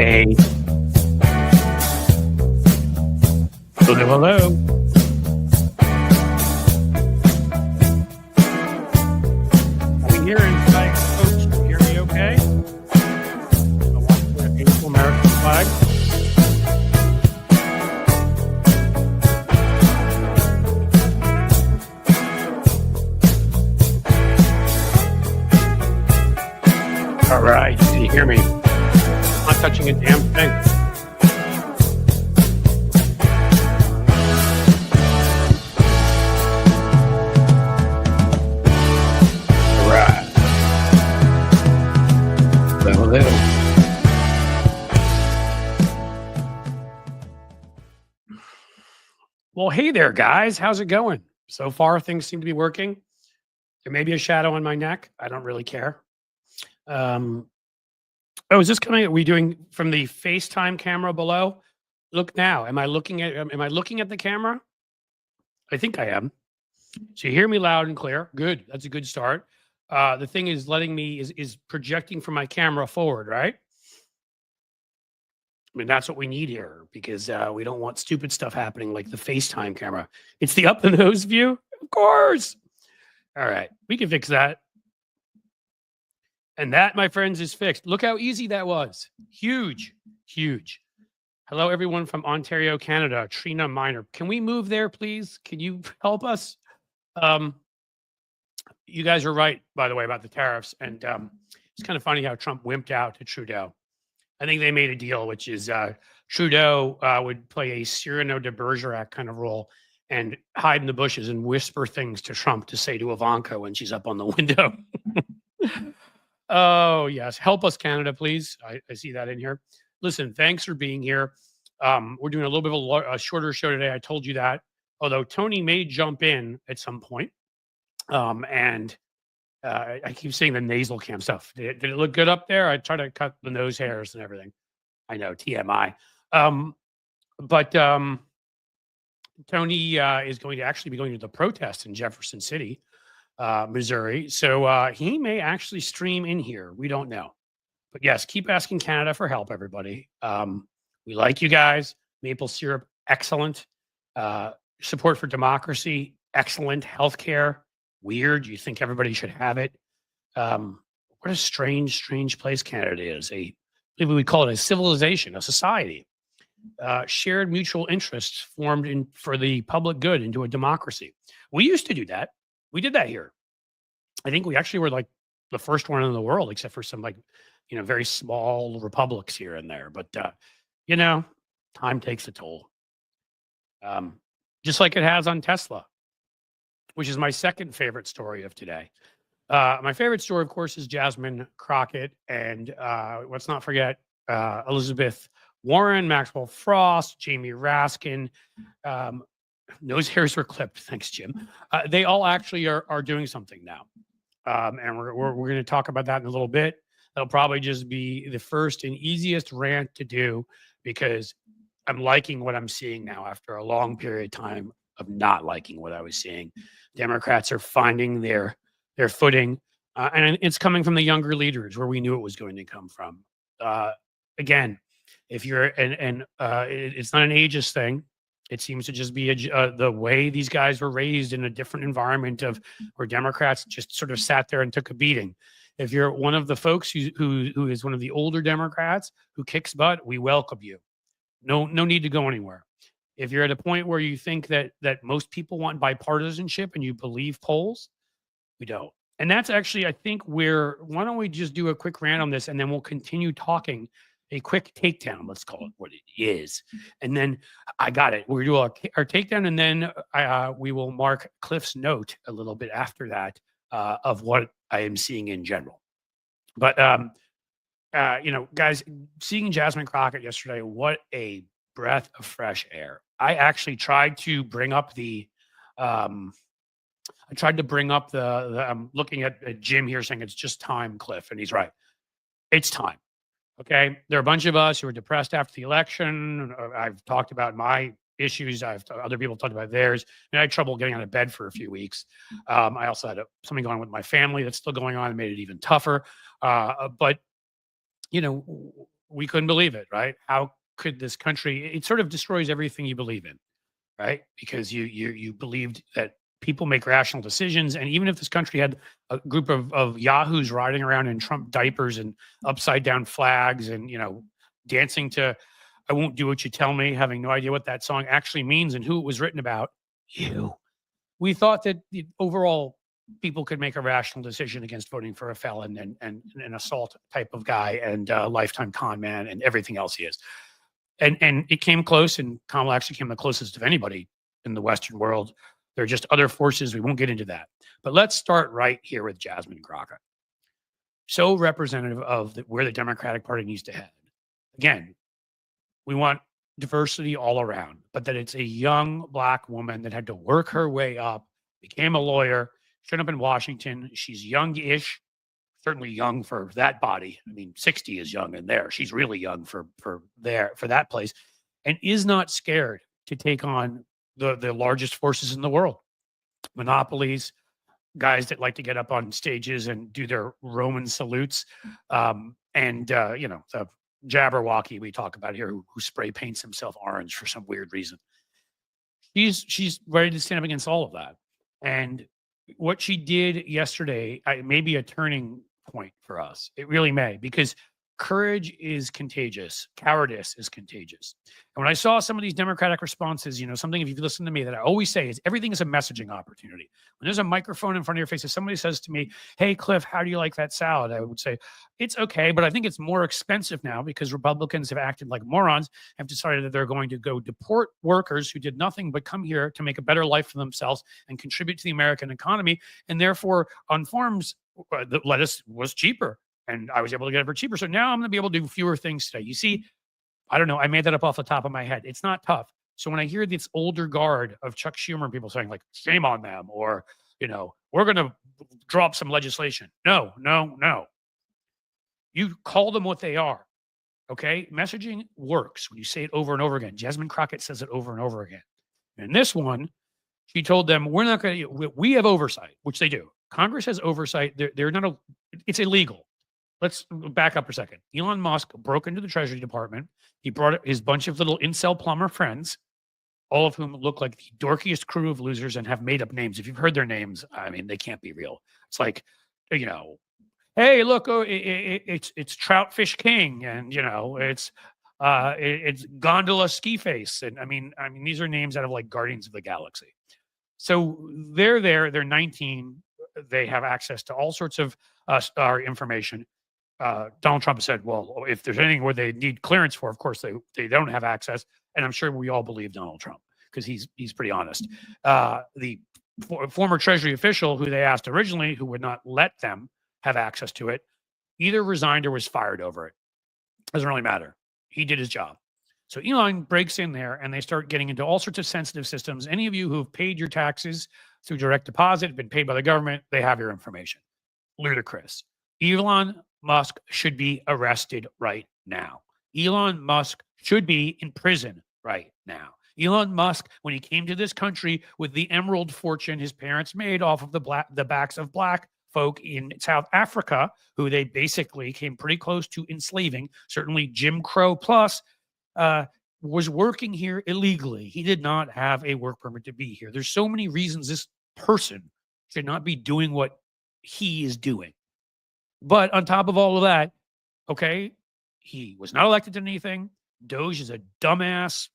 Hey. Hello, hello. Are we hearing flag, folks? Can you hear me okay? I want the beautiful American flag. All right. Can you hear me? I'm not touching a damn thing. All right. Hello, hello. Well, hey there, guys. How's it going? So far, things seem to be working. There may be a shadow on my neck. I don't really care. Is this coming? Are we doing from the FaceTime camera below? Look now. Am I looking at the camera? I think I am. So you hear me loud and clear. Good. That's a good start. The thing is is projecting from my camera forward, right? I mean, that's what we need here because we don't want stupid stuff happening like the FaceTime camera. It's the up the nose view, of course. All right, we can fix that. And that, my friends, is fixed. Look how easy that was. Huge, huge. Hello, everyone from Ontario, Canada. Trina Miner. Can we move there, please? Can you help us? You guys are right, by the way, about the tariffs. And it's kind of funny how Trump wimped out to Trudeau. I think they made a deal, which is Trudeau would play a Cyrano de Bergerac kind of role and hide in the bushes and whisper things to Trump to say to Ivanka when she's up on the window. Oh, yes. Help us, Canada, please. I see that in here. Listen, thanks for being here. We're doing a little bit of a shorter show today. I told you that. Although Tony may jump in at some point. I keep seeing the nasal cam stuff. Did it look good up there? I try to cut the nose hairs and everything. I know, TMI. Tony is going to actually be going to the protest in Jefferson City, Missouri. So he may actually stream in here. We don't know. But yes, keep asking Canada for help, everybody. We like you guys. Maple syrup, excellent. Support for democracy, excellent. Healthcare, weird. You think everybody should have it. What a strange place Canada is. Maybe we call it a civilization, a society. Shared mutual interests formed for the public good into a democracy. We used to do that. We did that here. I think we actually were like the first one in the world, except for some very small republics here and there. But time takes a toll. Just like it has on Tesla, which is my second favorite story of today. My favorite story, of course, is Jasmine Crockett, and let's not forget Elizabeth Warren, Maxwell Frost, Jamie Raskin. Nose hairs were clipped. Thanks, Jim. They all actually are doing something now. And we're going to talk about that in a little bit. That'll probably just be the first and easiest rant to do because I'm liking what I'm seeing now after a long period of time of not liking what I was seeing. Democrats are finding their footing, and it's coming from the younger leaders where we knew it was going to come from. Again, if you're it's not an ageist thing. It seems to just be the way these guys were raised in a different environment where Democrats just sort of sat there and took a beating. If you're one of the folks who is one of the older Democrats who kicks butt, we welcome you. No need to go anywhere. If you're at a point where you think that most people want bipartisanship and you believe polls, we don't. And that's actually, I think, why don't we just do a quick rant on this and then we'll continue talking. A quick takedown, let's call it what it is. And then I got it. We'll do our takedown, and then we will mark Cliff's note a little bit after that of what I am seeing in general. But, guys, seeing Jasmine Crockett yesterday, what a breath of fresh air. I actually tried to bring up I'm looking at Jim here saying it's just time, Cliff, and he's right. It's time. Okay, there are a bunch of us who are depressed after the election. I've talked about my issues. Other people talked about theirs. I had trouble getting out of bed for a few weeks. I also had something going on with my family that's still going on. It made it even tougher. But we couldn't believe it, right? How could this country? It sort of destroys everything you believe in, right? Because you believed that people make rational decisions, and even if this country had a group of yahoos riding around in Trump diapers and upside down flags, and dancing to "I Won't Do What You Tell Me," having no idea what that song actually means and who it was written about, you. We thought that the overall people could make a rational decision against voting for a felon and an assault type of guy and a lifetime con man and everything else he is. And it came close, and Kamala actually came the closest of anybody in the Western world. There are just other forces. We won't get into that. But let's start right here with Jasmine Crockett. So representative of where the Democratic Party needs to head. Again, we want diversity all around, but that it's a young Black woman that had to work her way up, became a lawyer, showed up in Washington. She's young-ish, certainly young for that body. I mean, 60 is young in there. She's really young for that place, and is not scared to take on the largest forces in the world. Monopolies, guys that like to get up on stages and do their Roman salutes, the Jabberwocky we talk about here, who spray paints himself orange for some weird reason. She's ready to stand up against all of that. And what she did yesterday may be a turning point for us. It really may, because courage is contagious. Cowardice is contagious. And when I saw some of these Democratic responses, something, if you've listened to me, that I always say is everything is a messaging opportunity. When there's a microphone in front of your face, if somebody says to me, "Hey, Cliff, how do you like that salad?" I would say, "It's okay, but I think it's more expensive now because Republicans have acted like morons, have decided that they're going to go deport workers who did nothing but come here to make a better life for themselves and contribute to the American economy. And therefore, on farms, the lettuce was cheaper. And I was able to get it for cheaper. So now I'm going to be able to do fewer things today." You see, I don't know. I made that up off the top of my head. It's not tough. So when I hear this older guard of Chuck Schumer people saying like, "Shame on them," or, "We're going to drop some legislation." No. You call them what they are. Okay. Messaging works when you say it over and over again. Jasmine Crockett says it over and over again. And this one, she told them, "We're not going to, we have oversight," which they do. Congress has oversight. They're not, it's illegal. Let's back up for a second. Elon Musk broke into the Treasury Department. He brought his bunch of little incel plumber friends, all of whom look like the dorkiest crew of losers and have made up names. If you've heard their names, I mean, they can't be real. It's like, "Hey, look, it's Troutfish King, and it's Gondola Ski Face," and I mean, these are names out of like Guardians of the Galaxy. So they're there. They're 19. They have access to all sorts of our information. Donald Trump said, "Well, if there's anything where they need clearance for, of course they don't have access." And I'm sure we all believe Donald Trump because he's pretty honest. The former Treasury official who they asked originally, who would not let them have access to it, either resigned or was fired over it. Doesn't really matter. He did his job. So Elon breaks in there, and they start getting into all sorts of sensitive systems. Any of you who have paid your taxes through direct deposit, been paid by the government, they have your information. Ludicrous. Elon Musk should be arrested right now. Elon Musk should be in prison right now. Elon Musk, when he came to this country with the emerald fortune his parents made off of the backs of Black folk in South Africa, who they basically came pretty close to enslaving, certainly Jim Crow plus, was working here illegally. He did not have a work permit to be here. There's so many reasons this person should not be doing what he is doing. But on top of all of that, okay, he was not elected to anything. Doge is a dumbass,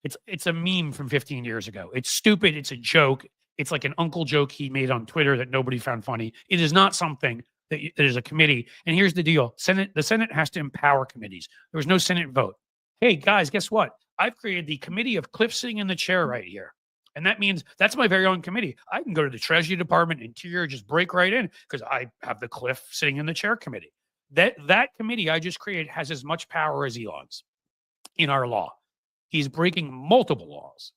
it's a meme from 15 years ago. It's stupid. It's a joke. It's like an uncle joke he made on Twitter that nobody found funny. It is not something that is a committee. And here's the deal. The Senate has to empower committees. There was no Senate vote. Hey, guys, guess what? I've created the committee of Cliff sitting in the chair right here. And that means that's my very own committee. I can go to the Treasury Department, Interior, just break right in because I have the Cliff sitting in the chair committee. That committee I just created has as much power as Elon's in our law. He's breaking multiple laws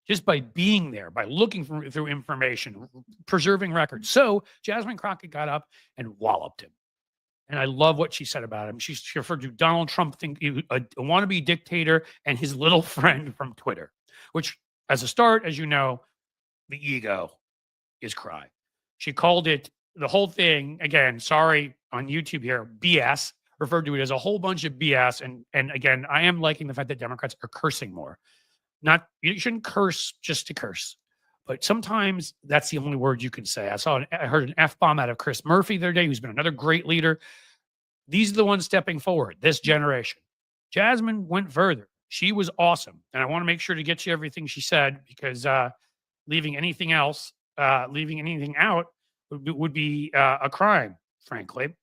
just by being there, by looking through information, preserving records. So Jasmine Crockett got up and walloped him. And I love what she said about him. She referred to Donald Trump, a wannabe dictator, and his little friend from Twitter, which, as a start, as you know, the ego is crying. She called it, the whole thing, again, sorry, on YouTube here, BS, referred to it as a whole bunch of BS. And again, I am liking the fact that Democrats are cursing more. Not, you shouldn't curse just to curse, but sometimes that's the only word you can say. I heard an F-bomb out of Chris Murphy the other day, who's been another great leader. These are the ones stepping forward, this generation. Jasmine went further. She was awesome. And I want to make sure to get you everything she said, because leaving anything else, leaving anything out would be a crime, frankly.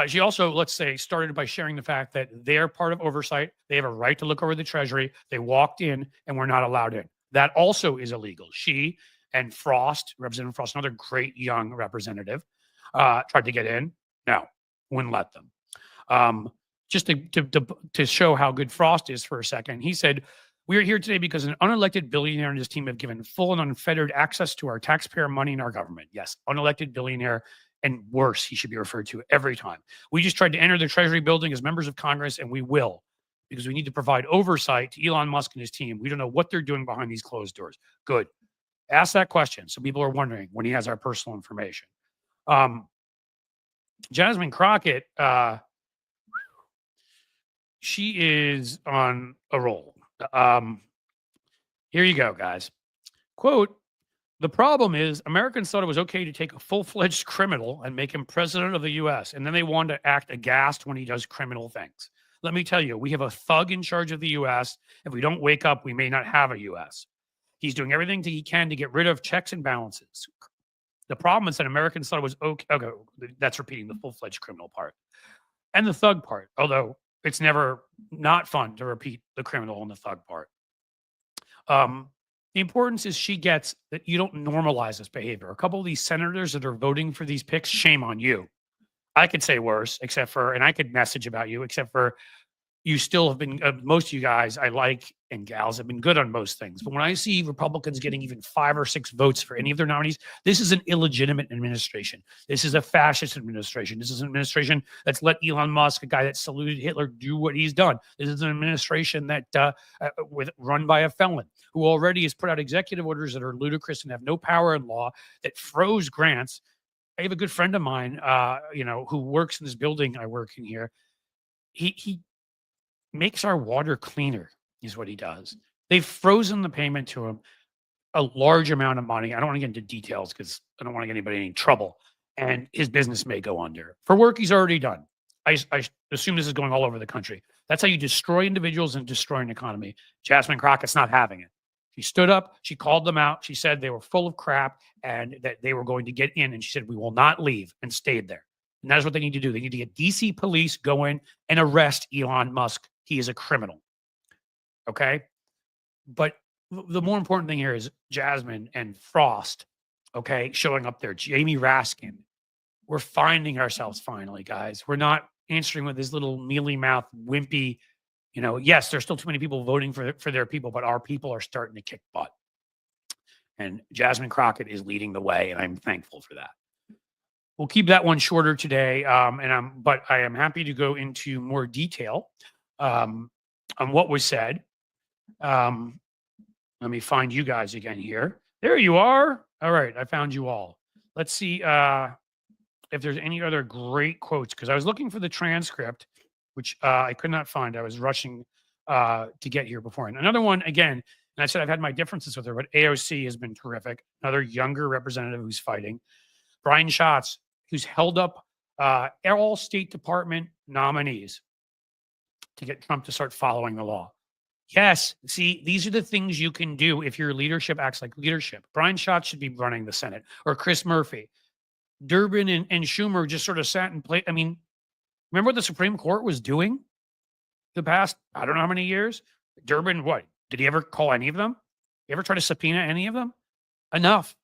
She also, let's say, started by sharing the fact that they're part of oversight. They have a right to look over the Treasury. They walked in and were not allowed in. That also is illegal. She and Frost, Representative Frost, another great young representative, tried to get in. No, wouldn't let them. Just to show how good Frost is for a second, he said, "We are here today because an unelected billionaire and his team have given full and unfettered access to our taxpayer money in our government." Yes, unelected billionaire, and worse, he should be referred to every time. "We just tried to enter the Treasury building as members of Congress, and we will, because we need to provide oversight to Elon Musk and his team. We don't know what they're doing behind these closed doors." Good. Ask that question so people are wondering when he has our personal information. Jasmine Crockett, she is on a roll. Here you go, guys. Quote, "The problem is Americans thought it was okay to take a full-fledged criminal and make him president of the U.S., and then they want to act aghast when he does criminal things. Let me tell you, we have a thug in charge of the U.S. If we don't wake up, we may not have a U.S. He's doing everything he can to get rid of checks and balances. The problem is that Americans thought it was okay." Okay, that's repeating the full-fledged criminal part. And the thug part, although it's never not fun to repeat the criminal and the thug part. The importance is she gets that you don't normalize this behavior. A couple of these senators that are voting for these picks, shame on you. I could say worse, except for, and I could message about you, except for you still have been, most of you guys I like and gals have been good on most things. But when I see Republicans getting even 5 or 6 votes for any of their nominees, this is an illegitimate administration. This is a fascist administration. This is an administration that's let Elon Musk, a guy that saluted Hitler, do what he's done. This is an administration that run by a felon who already has put out executive orders that are ludicrous and have no power in law, that froze grants. I have a good friend of mine, who works in this building I work in here. He makes our water cleaner, is what he does. They've frozen the payment to him, a large amount of money. I don't want to get into details because I don't want to get anybody in any trouble. And his business may go under for work he's already done. I assume this is going all over the country. That's how you destroy individuals and destroy an economy. Jasmine Crockett's not having it. She stood up. She called them out. She said they were full of crap and that they were going to get in. And she said, "We will not leave," and stayed there. And that's what they need to do. They need to get DC police go in and arrest Elon Musk. He is a criminal. Okay. But the more important thing here is Jasmine and Frost, okay, showing up there. Jamie Raskin. We're finding ourselves finally, guys. We're not answering with this little mealy mouth, wimpy, yes, there's still too many people voting for their people, but our people are starting to kick butt. And Jasmine Crockett is leading the way, and I'm thankful for that. We'll keep that one shorter today, but I am happy to go into more detail on what was said. Let me find you guys again here. There you are. All right, I found you all. Let's see if there's any other great quotes, because I was looking for the transcript, which I could not find. I was rushing to get here before. And another one, again, and I said I've had my differences with her, but AOC has been terrific. Another younger representative who's fighting. Brian Schatz, who's held up all State Department nominees to get Trump to start following the law. Yes, see, these are the things you can do if your leadership acts like leadership. Brian Schatz should be running the Senate, or Chris Murphy. Durbin and Schumer just sort of sat and played. I mean, remember what the Supreme Court was doing the past, I don't know how many years? Durbin, what? Did he ever call any of them? You ever try to subpoena any of them? Enough.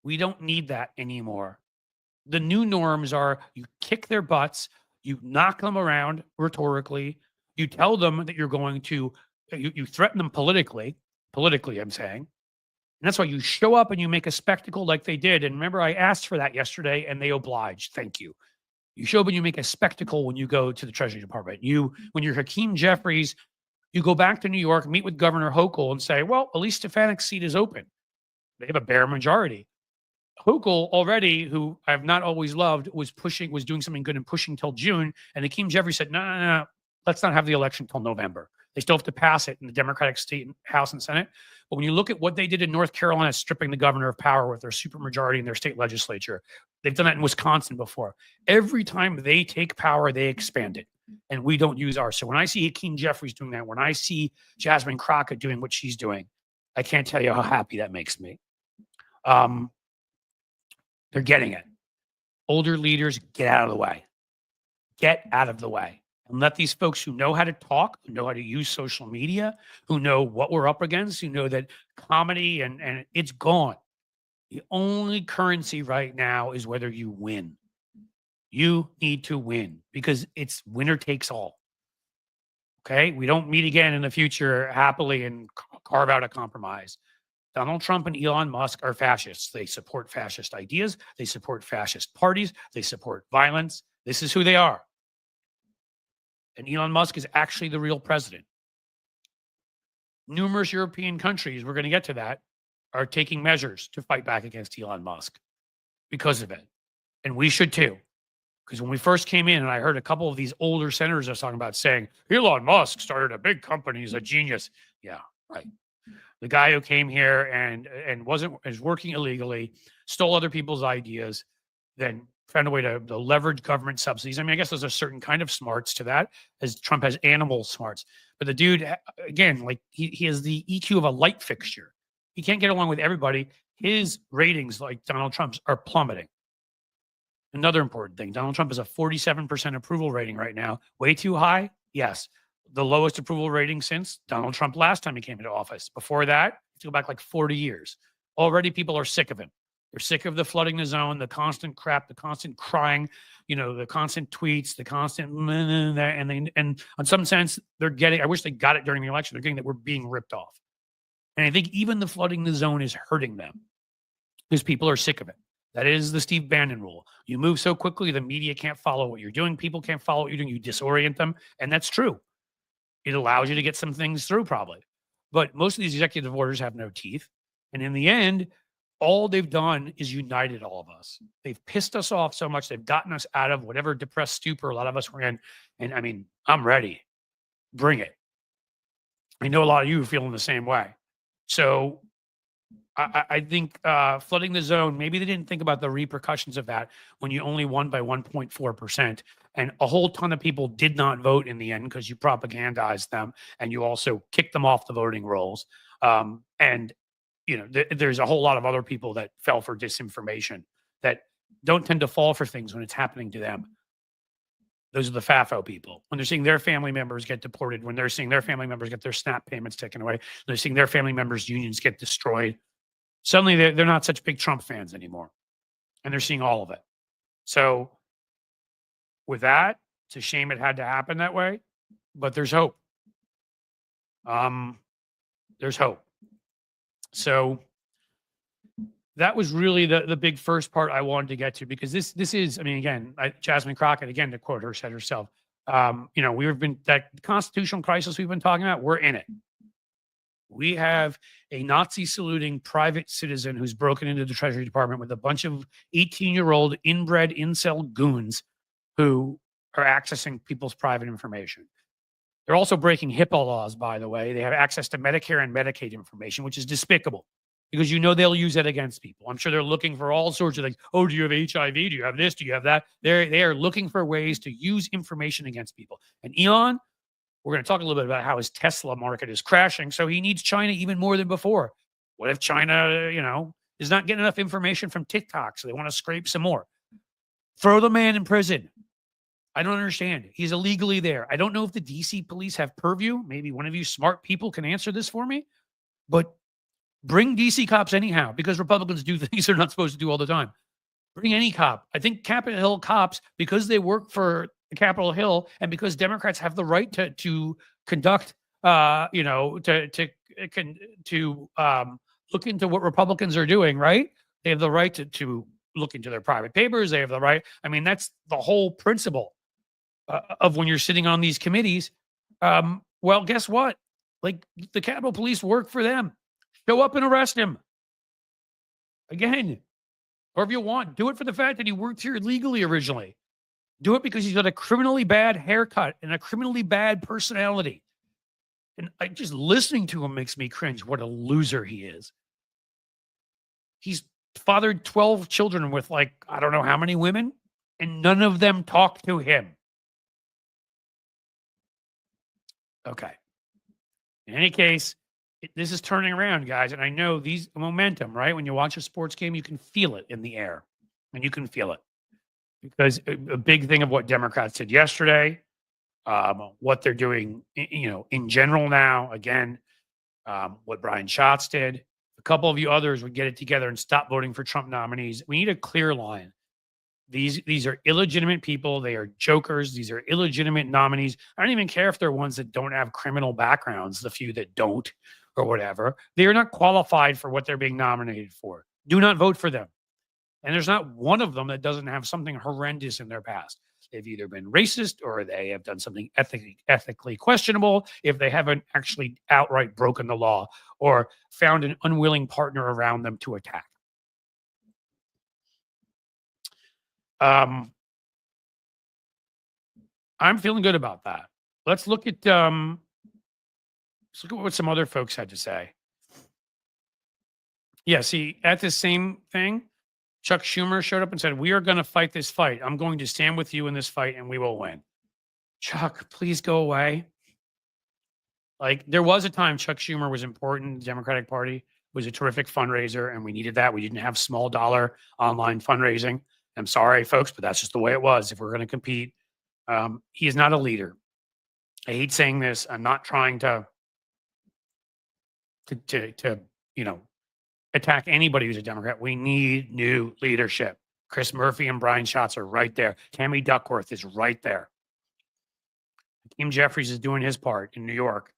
We don't need that anymore. The new norms are you kick their butts, you knock them around rhetorically, you tell them that you're going to, you threaten them politically, I'm saying. And that's why you show up and you make a spectacle like they did. And remember, I asked for that yesterday and they obliged. Thank you. You show up and you make a spectacle when you go to the Treasury Department. When you're Hakeem Jeffries, you go back to New York, meet with Governor Hochul and say, well, at least Stefanik's seat is open. They have a bare majority. Hochul already, who I've not always loved, was doing something good and pushing till June. And Hakeem Jeffries said, no, let's not have the election till November. They still have to pass it in the Democratic state House and Senate. But when you look at what they did in North Carolina, stripping the governor of power with their supermajority in their state legislature, they've done that in Wisconsin before. Every time they take power, they expand it. And we don't use ours. So when I see Hakeem Jeffries doing that, when I see Jasmine Crockett doing what she's doing, I can't tell you how happy that makes me. They're getting it. Older leaders, get out of the way. Get out of the way. And let these folks who know how to talk, who know how to use social media, who know what we're up against, who know that comedy and it's gone. The only currency right now is whether you win. You need to win because it's winner takes all. Okay? We don't meet again in the future happily and carve out a compromise. Donald Trump and Elon Musk are fascists. They support fascist ideas. They support fascist parties. They support violence. This is who they are. And Elon Musk is actually the real president. Numerous European countries, we're going to get to that, are taking measures to fight back against Elon Musk because of it. And we should too. Because when we first came in and I heard a couple of these older senators I was talking about saying, Elon Musk started a big company, he's a genius. Yeah, right. The guy who came here and is working illegally, stole other people's ideas, then found a way to leverage government subsidies. I mean, I guess there's a certain kind of smarts to that, as Trump has animal smarts. But the dude, again, like he has the EQ of a light fixture. He can't get along with everybody. His ratings, like Donald Trump's, are plummeting. Another important thing, Donald Trump has a 47% approval rating right now. Way too high? Yes. The lowest approval rating since Donald Trump last time he came into office. Before that, to go back like 40 years. Already people are sick of him. They're sick of the flooding the zone, the constant crap, the constant crying, the constant tweets, the constant and on some sense they're getting, I wish they got it during the election, they're getting that we're being ripped off. And I think even the flooding the zone is hurting them because people are sick of it. That is the Steve Bannon rule. You move so quickly, the media can't follow what you're doing. People can't follow what you're doing. You disorient them. And that's true. It allows you to get some things through probably. But most of these executive orders have no teeth. And in the end, all they've done is united all of us. They've pissed us off so much. They've gotten us out of whatever depressed stupor a lot of us were in. And I mean, I'm ready. Bring it. I know a lot of you are feeling the same way. So I think flooding the zone, maybe they didn't think about the repercussions of that when you only won by 1.4%. And a whole ton of people did not vote in the end because you propagandized them and you also kicked them off the voting rolls. There's a whole lot of other people that fell for disinformation that don't tend to fall for things when it's happening to them. Those are the FAFO people. When they're seeing their family members get deported, when they're seeing their family members get their SNAP payments taken away, they're seeing their family members' unions get destroyed. Suddenly they're not such big Trump fans anymore. And they're seeing all of it. So with that, it's a shame it had to happen that way, but there's hope. There's hope. So that was really the big first part I wanted to get to, because this is, I mean, again, Jasmine Crockett, again, to quote her, said herself, we've been, that constitutional crisis we've been talking about, we're in it. We have a Nazi saluting private citizen who's broken into the Treasury Department with a bunch of 18-year-old inbred incel goons who are accessing people's private information. They're also breaking HIPAA laws, by the way. They have access to Medicare and Medicaid information, which is despicable because they'll use that against people. I'm sure they're looking for all sorts of things. Oh, do you have HIV? Do you have this? Do you have that? They are looking for ways to use information against people. And Elon, we're going to talk a little bit about how his Tesla market is crashing. So he needs China even more than before. What if China, is not getting enough information from TikTok, so they want to scrape some more? Throw the man in prison. I don't understand. He's illegally there. I don't know if the DC police have purview. Maybe one of you smart people can answer this for me. But bring DC cops anyhow, because Republicans do things they're not supposed to do all the time. Bring any cop. I think Capitol Hill cops, because they work for Capitol Hill, and because Democrats have the right to conduct, to look into what Republicans are doing, right? They have the right to look into their private papers. They have the right. I mean, that's the whole principle of when you're sitting on these committees. Well, guess what? Like, the Capitol Police work for them. Show up and arrest him. Again, Or if you want, do it for the fact that he worked here illegally originally. Do it because he's got a criminally bad haircut and a criminally bad personality. And just listening to him makes me cringe. What a loser he is. He's fathered 12 children with like, I don't know how many women, and none of them talk to him. Okay. In any case, this is turning around, guys. And I know these momentum, right? When you watch a sports game, you can feel it in the air, and you can feel it because a big thing of what Democrats did yesterday, what they're doing, in general now, again, what Brian Schatz did, a couple of you others would get it together and stop voting for Trump nominees. We need a clear line. These are illegitimate people. They are jokers. These are illegitimate nominees. I don't even care if they're ones that don't have criminal backgrounds, the few that don't or whatever. They are not qualified for what they're being nominated for. Do not vote for them. And there's not one of them that doesn't have something horrendous in their past. They've either been racist or they have done something ethically questionable if they haven't actually outright broken the law or found an unwilling partner around them to attack. I'm feeling good about that. Let's look at what some other folks had to say. Yeah, see, at the same thing, Chuck Schumer showed up and said, "We are going to fight this fight. I'm going to stand with you in this fight and we will win." Chuck, please go away. Like, there was a time Chuck Schumer was important. The Democratic Party was a terrific fundraiser, and we needed that. We didn't have small dollar online fundraising. I'm sorry, folks, but that's just the way it was. If we're going to compete, he is not a leader. I hate saying this. I'm not trying to attack anybody who's a Democrat. We need new leadership. Chris Murphy and Brian Schatz are right there. Tammy Duckworth is right there. Hakeem Jeffries is doing his part in New York,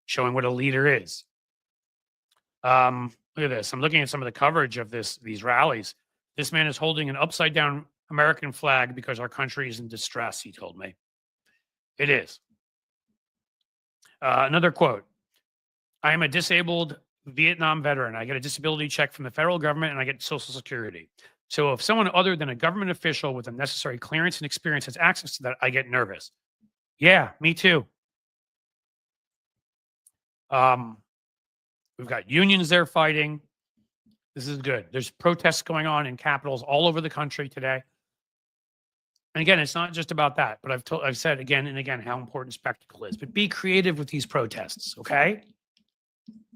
showing what a leader is. Look at this. I'm looking at some of the coverage of these rallies. This man is holding an upside down American flag because our country is in distress, he told me. It is. Another quote. I am a disabled Vietnam veteran. I get a disability check from the federal government and I get Social Security. So if someone other than a government official with the necessary clearance and experience has access to that, I get nervous. Yeah, me too. We've got unions there fighting. This is good. There's protests going on in capitals all over the country today. And again, it's not just about that, but I've said again and again how important spectacle is. But be creative with these protests, okay?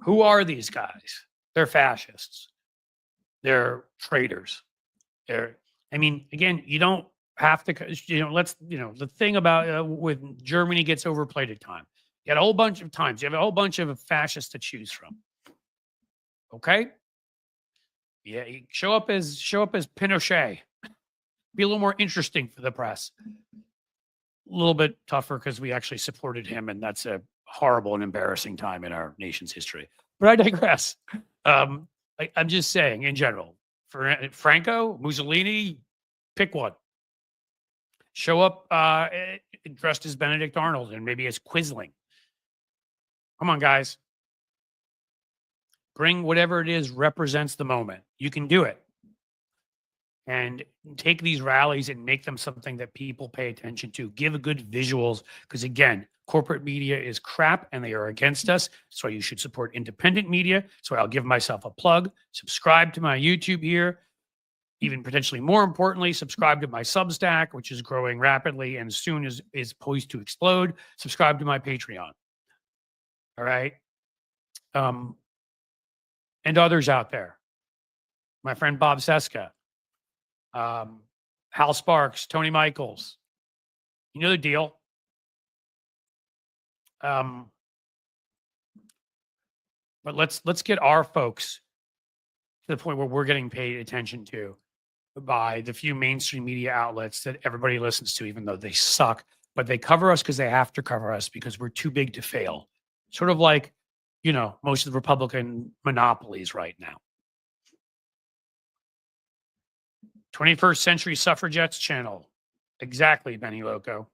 Who are these guys? They're fascists. They're traitors. Again, you don't have to, the thing about when Germany gets overplayed at time, you had a whole bunch of times, you have a whole bunch of fascists to choose from. Okay? Yeah, you show up as Pinochet. Be a little more interesting for the press. A little bit tougher because we actually supported him, and that's a horrible and embarrassing time in our nation's history. But I digress. I'm just saying, in general, for Franco, Mussolini, pick one. Show up dressed as Benedict Arnold and maybe as Quisling. Come on, guys. Bring whatever it is represents the moment. You can do it. And take these rallies and make them something that people pay attention to. Give good visuals. Because again, corporate media is crap and they are against us. So you should support independent media. So I'll give myself a plug. Subscribe to my YouTube here. Even potentially more importantly, subscribe to my Substack, which is growing rapidly and soon is poised to explode. Subscribe to my Patreon. All right. And others out there. My friend Bob Seska. Hal Sparks, Tony Michaels. You know the deal. But let's get our folks to the point where we're getting paid attention to by the few mainstream media outlets that everybody listens to, even though they suck. But they cover us because they have to cover us because we're too big to fail. Sort of like, most of the Republican monopolies right now. 21st Century Suffragettes channel. Exactly, Benny Loco.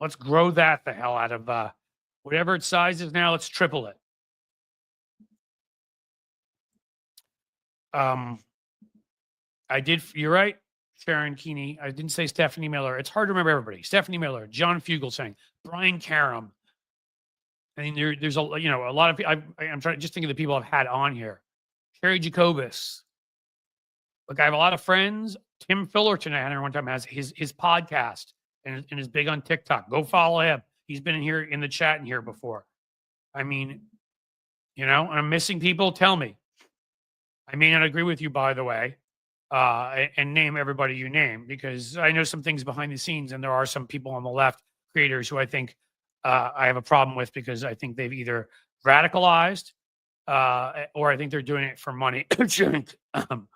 Let's grow that the hell out of whatever its size is now. Let's triple it. I did. You're right, Sharon Keeney. I didn't say Stephanie Miller. It's hard to remember everybody. Stephanie Miller, John Fugelsang, Brian Karam. I mean, there's a a lot of people. I'm trying to just think of the people I've had on here. Terry Jacobus. Look, I have a lot of friends. Tim Fullerton, I had here one time, has his podcast and is big on TikTok. Go follow him. He's been in here in the chat in here before. I mean, I'm missing people. Tell me. I may not agree with you, by the way, and name everybody you name, because I know some things behind the scenes, and there are some people on the left, creators, who I think I have a problem with, because I think they've either radicalized or I think they're doing it for money. And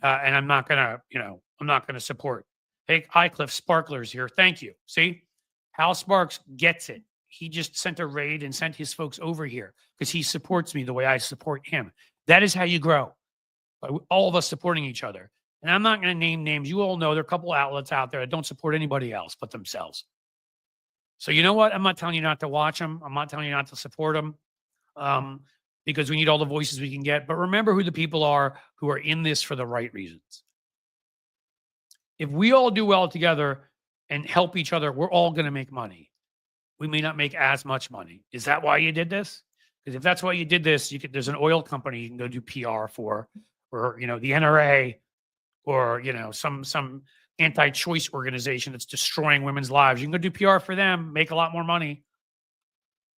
I'm not gonna, I'm not gonna support. Hey, Highcliffe Sparklers here. Thank you. See, Hal Sparks gets it. He just sent a raid and sent his folks over here because he supports me the way I support him. That is how you grow, by all of us supporting each other. And I'm not going to name names. You all know there are a couple outlets out there that don't support anybody else but themselves. So you know what? I'm not telling you not to watch them. I'm not telling you not to support them, because we need all the voices we can get. But remember who the people are who are in this for the right reasons. If we all do well together and help each other, we're all going to make money. We may not make as much money. Is that why you did this? Because if that's why you did this, there's an oil company you can go do PR for, or the NRA, or some anti-choice organization that's destroying women's lives. You can go do PR for them, make a lot more money.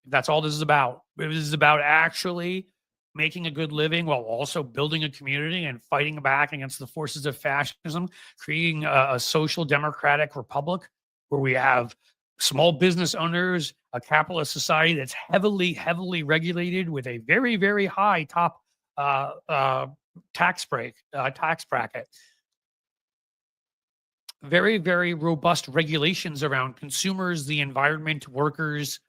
That's all this is about. This is about actually making a good living while also building a community and fighting back against the forces of fascism, creating a social democratic republic where we have small business owners, a capitalist society that's heavily, heavily regulated with a very, very high top tax bracket. Very, very robust regulations around consumers, the environment, workers,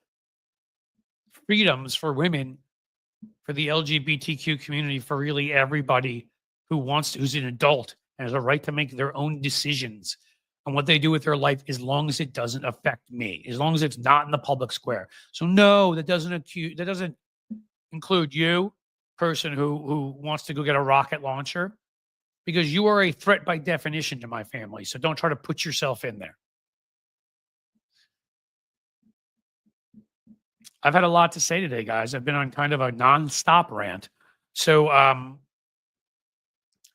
freedoms for women, for the LGBTQ community, for really everybody who's an adult and has a right to make their own decisions on what they do with their life, as long as it doesn't affect me, as long as it's not in the public square. So no, that doesn't include you, person who wants to go get a rocket launcher, because you are a threat by definition to my family. So don't try to put yourself in there. I've had a lot to say today, guys. I've been on kind of a nonstop rant. So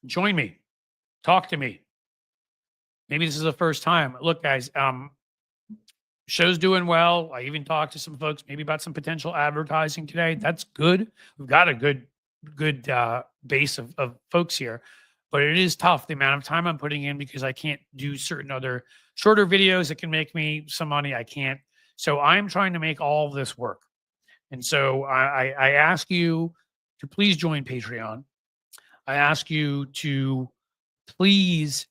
join me, talk to me. Maybe this is the first time. Look, guys, show's doing well. I even talked to some folks maybe about some potential advertising today. That's good. We've got a good base of folks here, but it is tough, the amount of time I'm putting in, because I can't do certain other shorter videos that can make me some money. I can't. So I'm trying to make all of this work. And so I ask you to please join Patreon. I ask you to please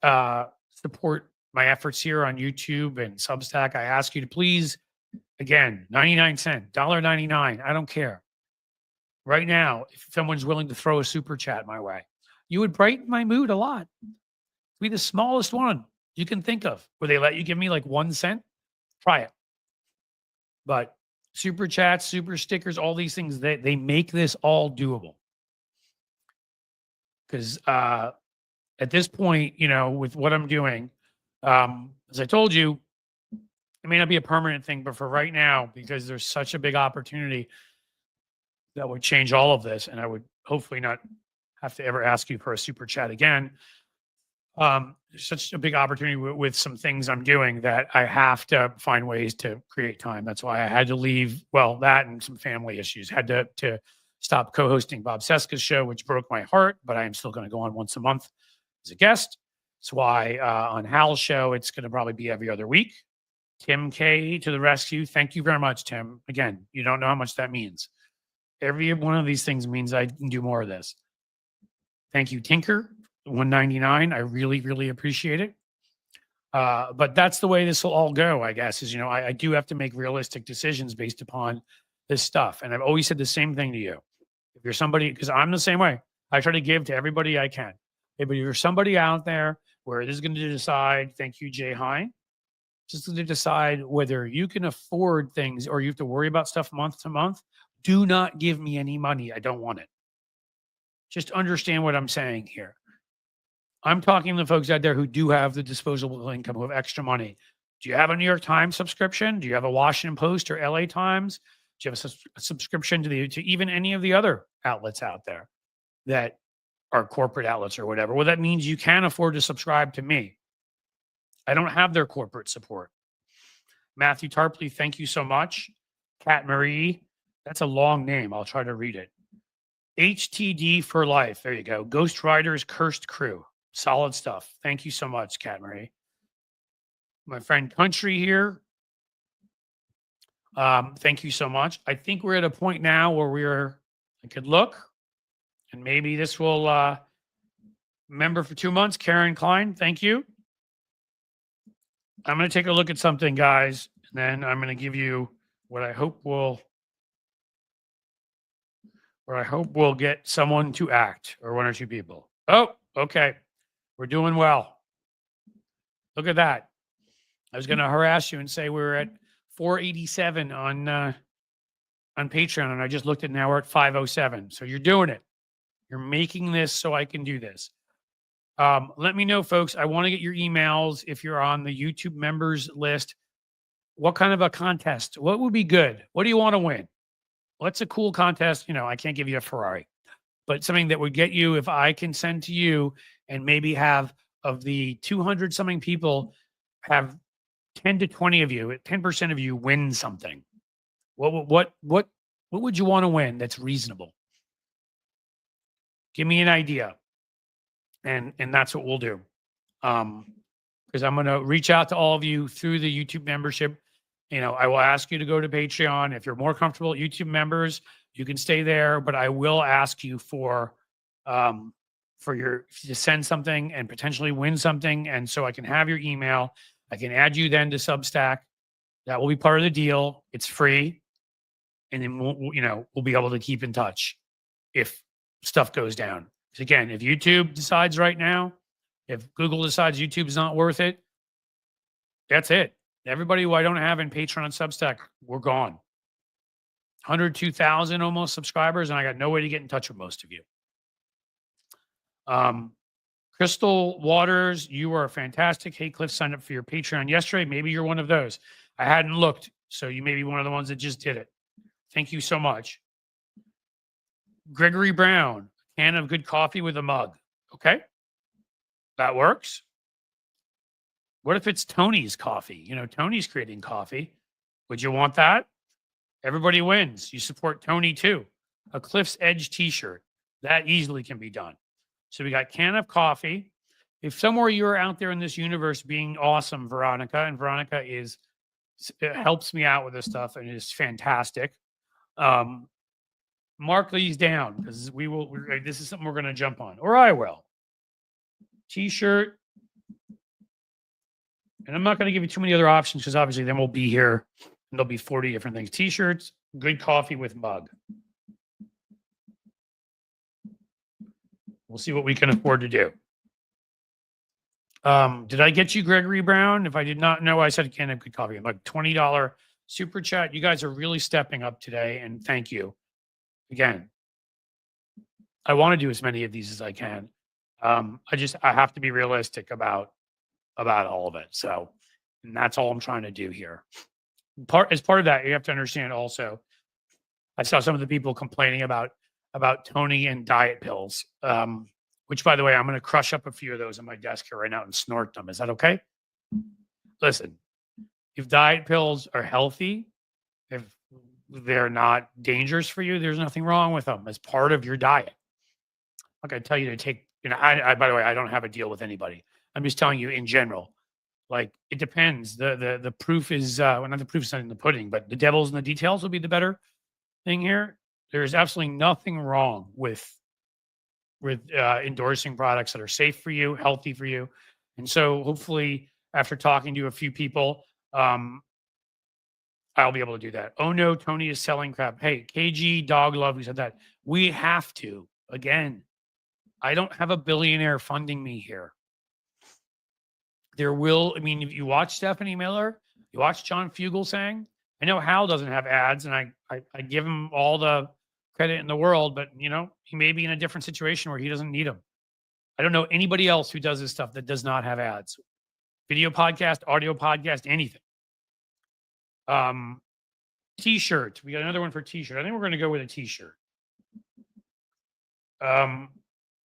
support my efforts here on YouTube and Substack. I ask you to please, again, 99 cents, $1.99. I don't care. Right now, if someone's willing to throw a super chat my way, you would brighten my mood a lot. Be the smallest one you can think of, where they let you give me like 1 cent. Try it. But super chats, super stickers, all these things, they make this all doable. Because at this point, with what I'm doing, as I told you, it may not be a permanent thing, but for right now, because there's such a big opportunity that would change all of this, and I would hopefully not have to ever ask you for a super chat again. There's such a big opportunity with some things I'm doing that I have to find ways to create time. That's why I had to leave. Well, that and some family issues. Had to stop co-hosting Bob Seska's show, which broke my heart, but I am still going to go on once a month as a guest. That's why on Hal's show, it's going to probably be every other week. Tim K to the rescue. Thank you very much, Tim. Again, you don't know how much that means. Every one of these things means I can do more of this. Thank you, Tinker. $1.99. I really, really appreciate it. But that's the way this will all go, I guess, is, I do have to make realistic decisions based upon this stuff. And I've always said the same thing to you. If you're somebody, because I'm the same way, I try to give to everybody I can. Hey, but if you're somebody out there where this is going to decide, thank you, Jay Hine, just going to decide whether you can afford things or you have to worry about stuff month to month, do not give me any money. I don't want it. Just understand what I'm saying here. I'm talking to the folks out there who do have the disposable income, who have extra money. Do you have a New York Times subscription? Do you have a Washington Post or LA Times? Do you have a subscription to even any of the other outlets out there that are corporate outlets or whatever? Well, that means you can afford to subscribe to me. I don't have their corporate support. Matthew Tarpley, thank you so much. Kat Marie, that's a long name. I'll try to read it. HTD for life. There you go. Ghost Riders Cursed Crew. Solid stuff. Thank you so much, Kat Marie. My friend Country here. Thank you so much. I think we're at a point now where I could look, and maybe this will member for 2 months, Karen Klein. Thank you. I'm going to take a look at something, guys, and then I'm going to give you what I hope will get someone to act, or one or two people. Oh, okay. We're doing well. Look at that. I was going to harass you and say we're at 487 on Patreon, and I just looked at now we're at 507. So you're doing it. You're making this so I can do this. Let me know, folks. I want to get your emails if you're on the YouTube members list. What kind of a contest? What would be good? What do you want to win? What's a cool contest? You know, I can't give you a Ferrari, but something that would get you, if I can send to you and maybe have of the 200 something people, have 10 to 20 of you, 10% of you win something. What would you want to win that's reasonable? Give me an idea. And that's what we'll do. Because I'm going to reach out to all of you through the YouTube membership. You know, I will ask you to go to Patreon. If you're more comfortable at YouTube members, you can stay there, but I will ask you for your to send something and potentially win something. And so I can have your email. I can add you then to Substack. That will be part of the deal. It's free. And then we'll be able to keep in touch if stuff goes down. Because again, if YouTube decides right now, if Google decides YouTube is not worth it, that's it. Everybody who I don't have in Patreon and Substack, we're gone. 102,000 almost subscribers, and I got no way to get in touch with most of you. Crystal Waters, you are fantastic. Hey, Cliff signed up for your Patreon yesterday. Maybe you're one of those. I hadn't looked, so you may be one of the ones that just did it. Thank you so much. Gregory Brown, a can of good coffee with a mug. Okay, that works. What if it's Tony's coffee? You know, Tony's creating coffee. Would you want that? Everybody wins. You support Tony too. A Cliff's Edge t-shirt. That easily can be done. So we got can of coffee. If somewhere you're out there in this universe being awesome, Veronica, and Veronica helps me out with this stuff and is fantastic. Mark these down because this is something we're going to jump on, or I will. T-shirt. And I'm not going to give you too many other options because obviously then we'll be here and there'll be 40 different things. T-shirts, good coffee with mug. We'll see what we can afford to do. Did I get you, Gregory Brown? If I did not know, I said a can of good coffee. I'm like $20 super chat. You guys are really stepping up today, and thank you. Again, I want to do as many of these as I can. I have to be realistic about all of it. So, and that's all I'm trying to do here. As part of that, you have to understand also, I saw some of the people complaining about Tony and diet pills, which, by the way, I'm going to crush up a few of those on my desk here right now and snort them. Is that okay? Listen, if diet pills are healthy, if they're not dangerous for you, there's nothing wrong with them as part of your diet. I'm not going to tell you to take, by the way, I don't have a deal with anybody. I'm just telling you in general, like it depends. The proof is, not the proof is not in the pudding, but the devil's in the details will be the better thing here. There's absolutely nothing wrong with endorsing products that are safe for you, healthy for you. And so hopefully after talking to a few people, I'll be able to do that. Oh no, Tony is selling crap. Hey, KG Dog Love, who said that. We have to. Again, I don't have a billionaire funding me here. If you watch Stephanie Miller, you watch John Fugelsang, I know Hal doesn't have ads, and I give him all the credit in the world, but he may be in a different situation where he doesn't need them. I don't know anybody else who does this stuff that does not have ads. Video podcast, audio podcast, anything. T-shirt. We got another one for t-shirt. I think we're going to go with a t-shirt.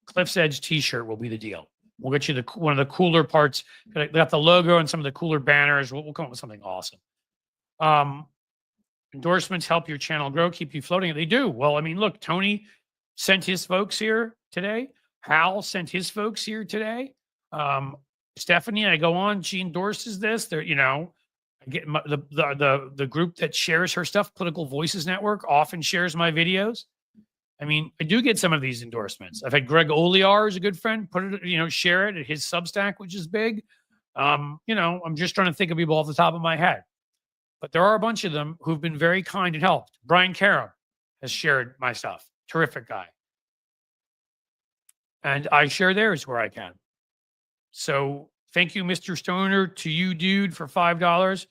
Cliff's Edge t-shirt will be the deal. We'll get you one of the cooler parts. They got the logo and some of the cooler banners. We'll come up with something awesome. Endorsements help your channel grow, keep you floating. They do. Well, I mean, look, Tony sent his folks here today. Hal sent his folks here today. Stephanie, I go on. She endorses this. They're, I get the group that shares her stuff, Political Voices Network, often shares my videos. I mean, I do get some of these endorsements. I've had Greg Olear, is a good friend, put it, share it at his Substack, which is big. I'm just trying to think of people off the top of my head. But there are a bunch of them who've been very kind and helped. Brian Carum has shared my stuff. Terrific guy. And I share theirs where I can. So thank you, Mr. Stoner, to you, dude, for $5.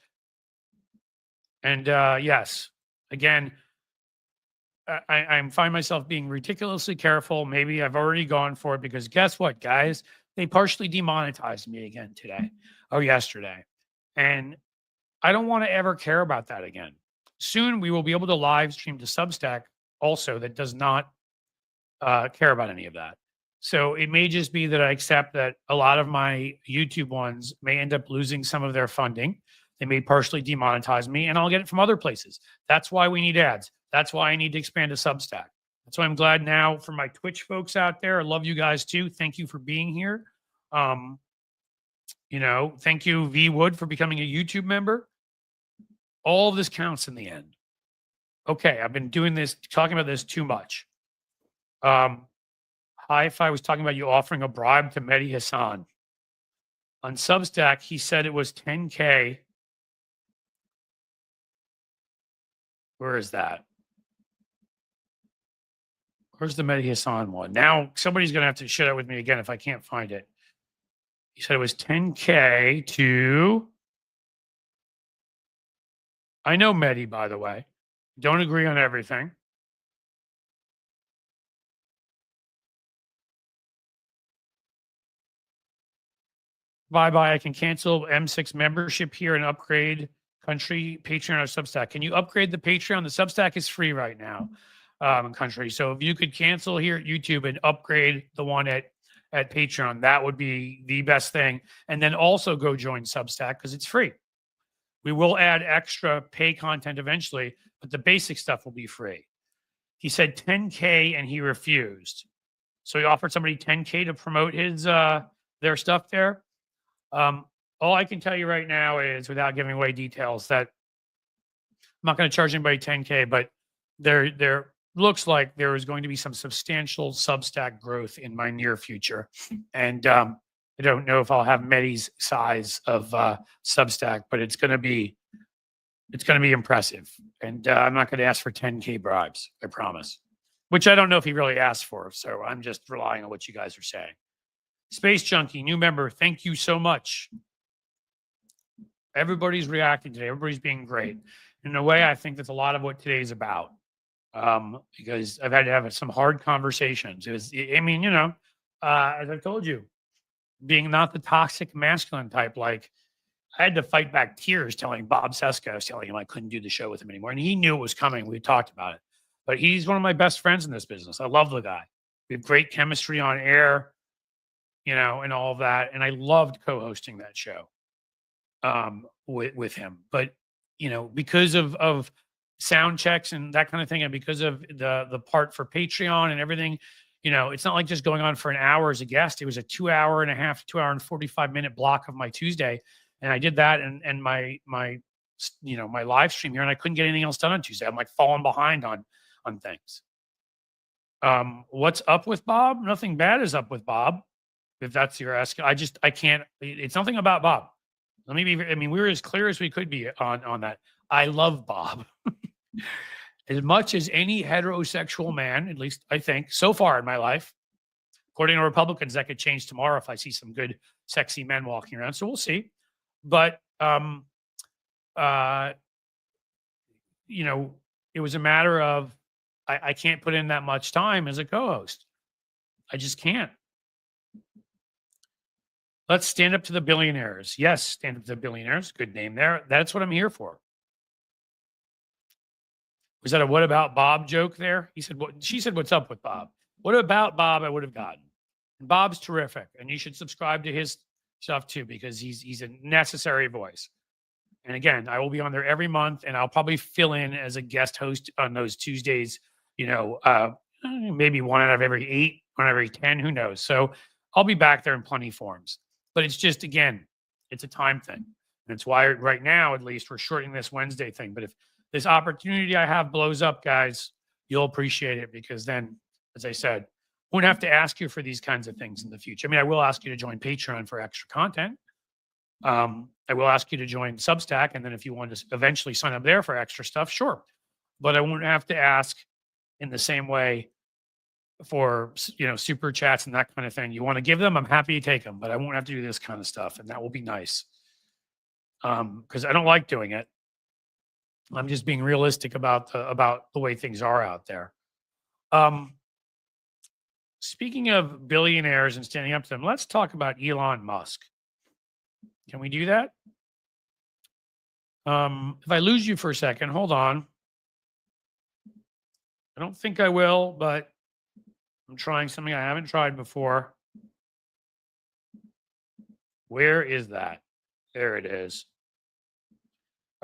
And yes, again, I find myself being ridiculously careful. Maybe I've already gone for it because guess what, guys? They partially demonetized me again today or yesterday. And I don't want to ever care about that again. Soon we will be able to live stream to Substack also that does not care about any of that. So it may just be that I accept that a lot of my YouTube ones may end up losing some of their funding. They may partially demonetize me and I'll get it from other places. That's why we need ads. That's why I need to expand to Substack. That's why I'm glad now for my Twitch folks out there. I love you guys too. Thank you for being here. Thank you, V Wood, for becoming a YouTube member. All of this counts in the end. Okay, I've been talking about this too much. Hi-Fi was talking about you offering a bribe to Mehdi Hassan. On Substack, he said it was 10K. Where is that? Where's the Mehdi Hassan one? Now, somebody's going to have to share that with me again if I can't find it. He said it was 10K to... I know Mehdi, by the way. Don't agree on everything. Bye-bye. I can cancel M6 membership here and upgrade country, Patreon, or Substack. Can you upgrade the Patreon? The Substack is free right now, country. So if you could cancel here at YouTube and upgrade the one at Patreon, that would be the best thing. And then also go join Substack because it's free. We will add extra pay content eventually, but the basic stuff will be free. He said 10K and he refused. So he offered somebody 10K to promote his their stuff there. All I can tell you right now is, without giving away details, that I'm not going to charge anybody 10K, but there looks like there is going to be some substantial Substack growth in my near future. And I don't know if I'll have Mehdi's size of Substack, but it's going to be impressive. And I'm not going to ask for 10K bribes, I promise. Which I don't know if he really asked for. So I'm just relying on what you guys are saying. Space Junkie, new member, thank you so much. Everybody's reacting today. Everybody's being great. In a way, I think that's a lot of what today's about. Because I've had to have some hard conversations. As I've told you, being not the toxic masculine type, like I had to fight back tears telling Bob Seska, I was telling him I couldn't do the show with him anymore. And he knew it was coming. We talked about it. But he's one of my best friends in this business. I love the guy. We have great chemistry on air, and all of that. And I loved co-hosting that show with him. But, because of sound checks and that kind of thing, and because of the part for Patreon and everything, it's not like just going on for an hour as a guest. It was a 2 hour and a half, 2 hour and 45-minute block of my Tuesday. And I did that and my live stream here, and I couldn't get anything else done on Tuesday. I'm like falling behind on things. What's up with Bob? Nothing bad is up with Bob. If that's your ask, I can't, it's nothing about Bob. We were as clear as we could be on that. I love Bob. As much as any heterosexual man, at least I think, so far in my life. According to Republicans, that could change tomorrow if I see some good, sexy men walking around. So we'll see. But, it was a matter of I can't put in that much time as a co-host. I just can't. Let's stand up to the billionaires. Yes, stand up to the billionaires. Good name there. That's what I'm here for. Was that a what about Bob joke there? He said, what? She said, what's up with Bob? What about Bob I would have gotten? Bob's terrific, and you should subscribe to his stuff too because he's a necessary voice. And again, I will be on there every month, and I'll probably fill in as a guest host on those Tuesdays. Maybe one out of every 8, one out of every 10, who knows? So I'll be back there in plenty forms. But it's just, again, it's a time thing. And it's why right now, at least, we're shortening this Wednesday thing. But if this opportunity I have blows up, guys, you'll appreciate it because then, as I said, won't have to ask you for these kinds of things in the future. I mean, I will ask you to join Patreon for extra content. I will ask you to join Substack. And then if you want to eventually sign up there for extra stuff, sure. But I won't have to ask in the same way for, super chats and that kind of thing. You want to give them, I'm happy to take them, but I won't have to do this kind of stuff. And that will be nice. Because I don't like doing it. I'm just being realistic about the way things are out there. Speaking of billionaires and standing up to them, let's talk about Elon Musk. Can we do that? If I lose you for a second, hold on. I don't think I will, but I'm trying something I haven't tried before. Where is that? There it is.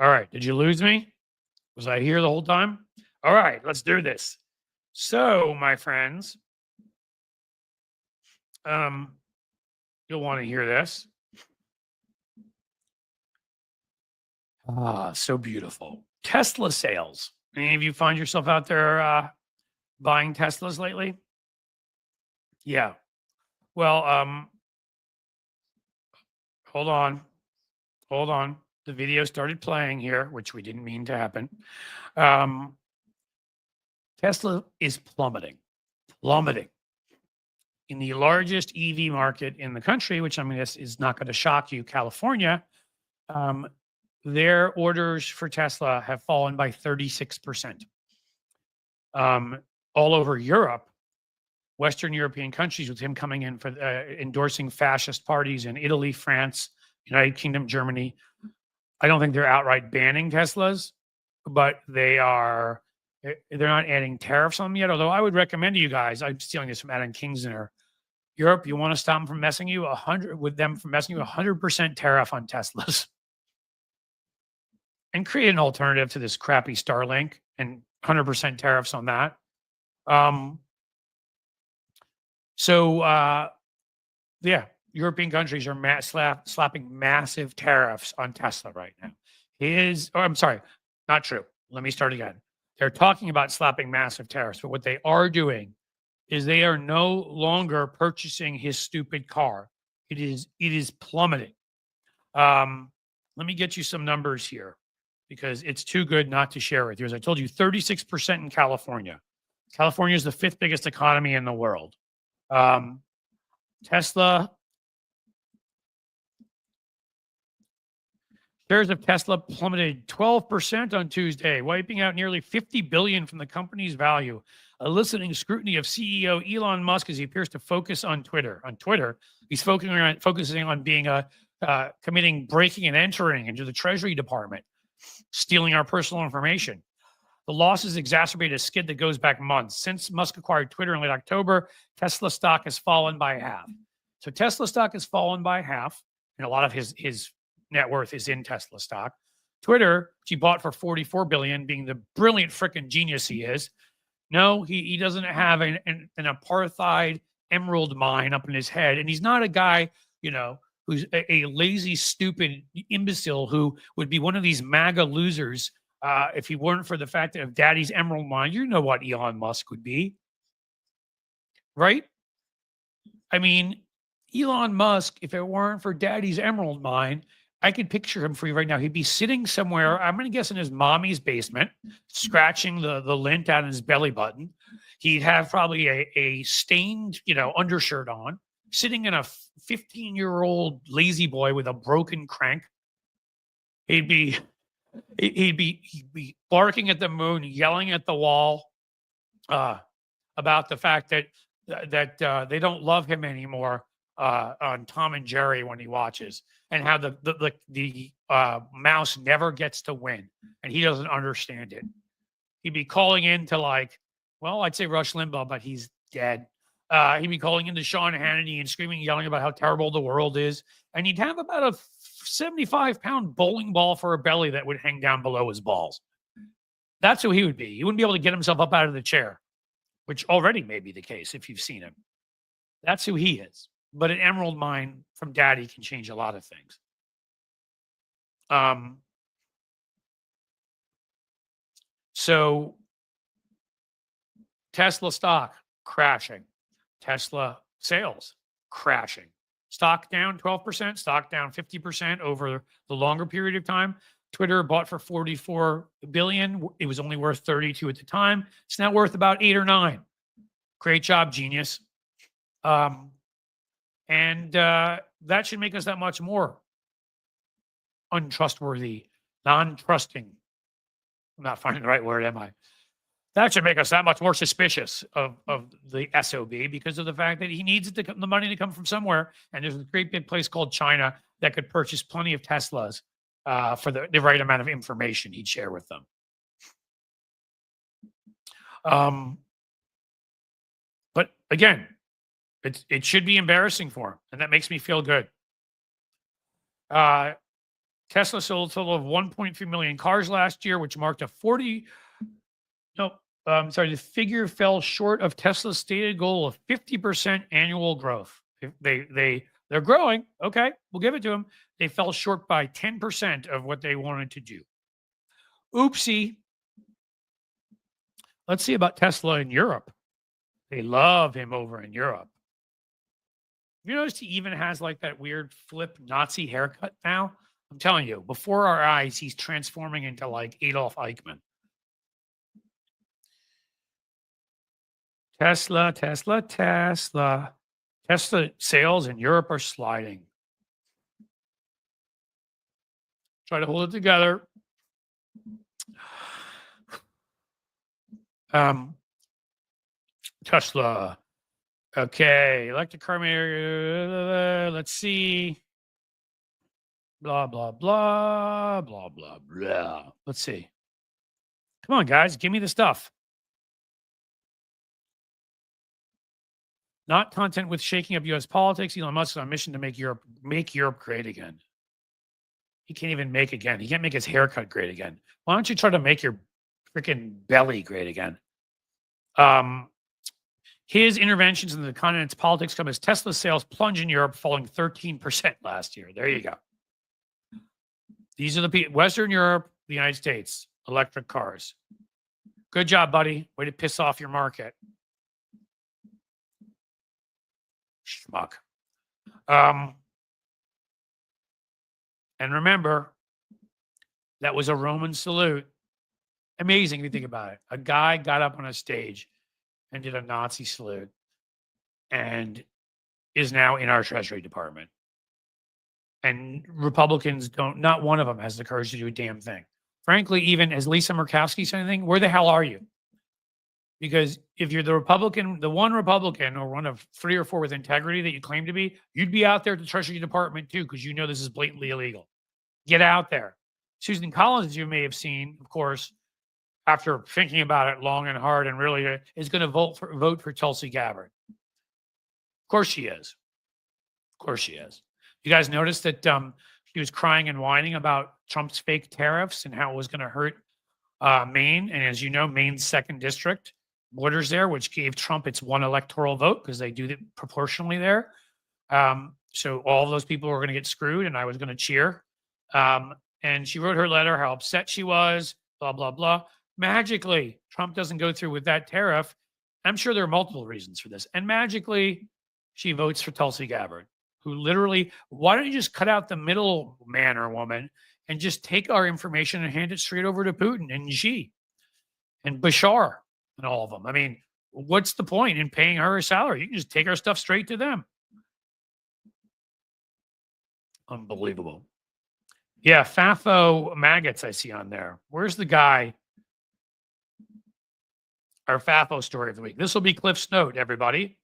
All right. Did you lose me? Was I here the whole time? All right. Let's do this. So, my friends, you'll want to hear this. So beautiful. Tesla sales. Any of you find yourself out there buying Teslas lately? Yeah. Well, hold on. The video started playing here, which we didn't mean to happen. Tesla is plummeting. In the largest EV market in the country, which I mean, this is not going to shock you, California, their orders for Tesla have fallen by 36%. All over Europe, Western European countries, with him coming in for endorsing fascist parties in Italy, France, United Kingdom, Germany. I don't think they're outright banning Teslas, but they're not adding tariffs on them yet. Although I would recommend to you guys, I'm stealing this from Adam Kingsner. Europe, you want to stop them from messing you 100% tariff on Teslas. And create an alternative to this crappy Starlink and 100% tariffs on that. European countries are slapping massive tariffs on Tesla right now. I'm sorry, not true. Let me start again. They're talking about slapping massive tariffs, but what they are doing is they are no longer purchasing his stupid car. It is plummeting. Let me get you some numbers here, because it's too good not to share with you. As I told you, 36% in California. California is the 5th biggest economy in the world. Tesla, shares of Tesla plummeted 12% on Tuesday, wiping out nearly $50 billion from the company's value, eliciting scrutiny of CEO Elon Musk as he appears to focus on Twitter. On Twitter, he's focusing on being committing breaking and entering into the Treasury Department, stealing our personal information. The losses exacerbate a skid that goes back months. Since Musk acquired Twitter in late October, Tesla stock has fallen by half. So Tesla stock has fallen by half, and a lot of his net worth is in Tesla stock. Twitter, which he bought for $44 billion, being the brilliant frickin' genius he is. No, he doesn't have an apartheid emerald mine up in his head, and he's not a guy, who's a lazy, stupid imbecile who would be one of these MAGA losers if he weren't for the fact that of Daddy's emerald mine. You know what Elon Musk would be, right? I mean, Elon Musk, if it weren't for Daddy's emerald mine, I could picture him for you right now. He'd be sitting somewhere, I'm going to guess in his mommy's basement, scratching the lint out of his belly button. He'd have probably a stained, undershirt on, sitting in a 15-year-old lazy boy with a broken crank. He'd be barking at the moon, yelling at the wall about the fact that they don't love him anymore on Tom and Jerry when he watches, and how the mouse never gets to win, and he doesn't understand it. He'd be calling in to I'd say Rush Limbaugh, but he's dead. He'd be calling into Sean Hannity and screaming, yelling about how terrible the world is. And he'd have about a 75-pound bowling ball for a belly that would hang down below his balls. That's who he would be. He wouldn't be able to get himself up out of the chair, which already may be the case if you've seen him. That's who he is. But an emerald mine from Daddy can change a lot of things. So Tesla stock crashing. Tesla sales crashing. Stock down 12%, stock down 50% over the longer period of time. Twitter bought for $44 billion. It was only worth 32 at the time. It's now worth about 8 or 9. Great job, genius. And that should make us that much more untrustworthy, non-trusting. I'm not finding the right word, am I? That should make us that much more suspicious of the SOB because of the fact that he needs the money to come from somewhere. And there's a great big place called China that could purchase plenty of Teslas for the right amount of information he'd share with them. But again, it should be embarrassing for him, and that makes me feel good. Tesla sold a total of 1.3 million cars last year, which marked a the figure fell short of Tesla's stated goal of 50% annual growth. They're growing. Okay, we'll give it to them. They fell short by 10% of what they wanted to do. Oopsie. Let's see about Tesla in Europe. They love him over in Europe. You noticed he even has that weird flip Nazi haircut now? I'm telling you, before our eyes, he's transforming into Adolf Eichmann. Tesla sales in Europe are sliding. Try to hold it together. Tesla. Okay, electric car maker. Let's see. Blah, blah, blah, blah, blah, blah. Let's see. Come on, guys, give me the stuff. Not content with shaking up U.S. politics. Elon Musk is on a mission to make Europe great again. He can't even make again. He can't make his haircut great again. Why don't you try to make your freaking belly great again? His interventions in the continent's politics come as Tesla sales plunge in Europe, falling 13% last year. There you go. These are the people, Western Europe, the United States, electric cars. Good job, buddy. Way to piss off your market. Schmuck. And remember, that was a Roman salute. Amazing if you think about it. A guy got up on a stage and did a Nazi salute and is now in our Treasury Department. And Republicans not one of them has the courage to do a damn thing. Frankly, even as Lisa Murkowski said anything, where the hell are you? Because if you're the one Republican or one of 3 or 4 with integrity that you claim to be, you'd be out there at the Treasury Department too, because you know this is blatantly illegal. Get out there. Susan Collins, as you may have seen, of course, after thinking about it long and hard and really is going to vote for Tulsi Gabbard. Of course she is. Of course she is. You guys noticed that she was crying and whining about Trump's fake tariffs and how it was going to hurt Maine. And as you know, Maine's 2nd district borders there, which gave Trump its 1 electoral vote because they do it proportionally there. So all of those people were going to get screwed, and I was going to cheer. And she wrote her letter, how upset she was, blah, blah, blah. Magically, Trump doesn't go through with that tariff. I'm sure there are multiple reasons for this. And magically, she votes for Tulsi Gabbard, who literally, why don't you just cut out the middle man or woman and just take our information and hand it straight over to Putin and Xi and Bashar and all of them? I mean, what's the point in paying her a salary? You can just take our stuff straight to them. Unbelievable. Yeah, FAFO maggots I see on there. Where's the guy? Our FAFO story of the week. This will be Cliff's note, everybody.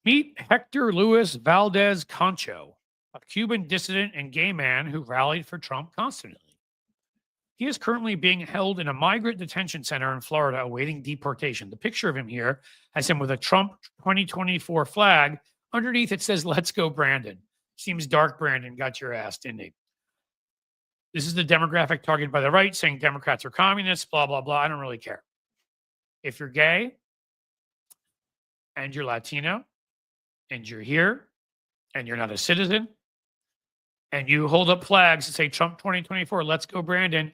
Meet Hector Luis Valdez Concho, a Cuban dissident and gay man who rallied for Trump constantly. He is currently being held in a migrant detention center in Florida awaiting deportation. The picture of him here has him with a Trump 2024 flag. Underneath it says, "Let's go, Brandon." Seems dark Brandon got your ass, didn't he? This is the demographic targeted by the right, saying Democrats are communists, blah, blah, blah. I don't really care. If you're gay and you're Latino and you're here and you're not a citizen and you hold up flags that say Trump 2024, let's go, Brandon,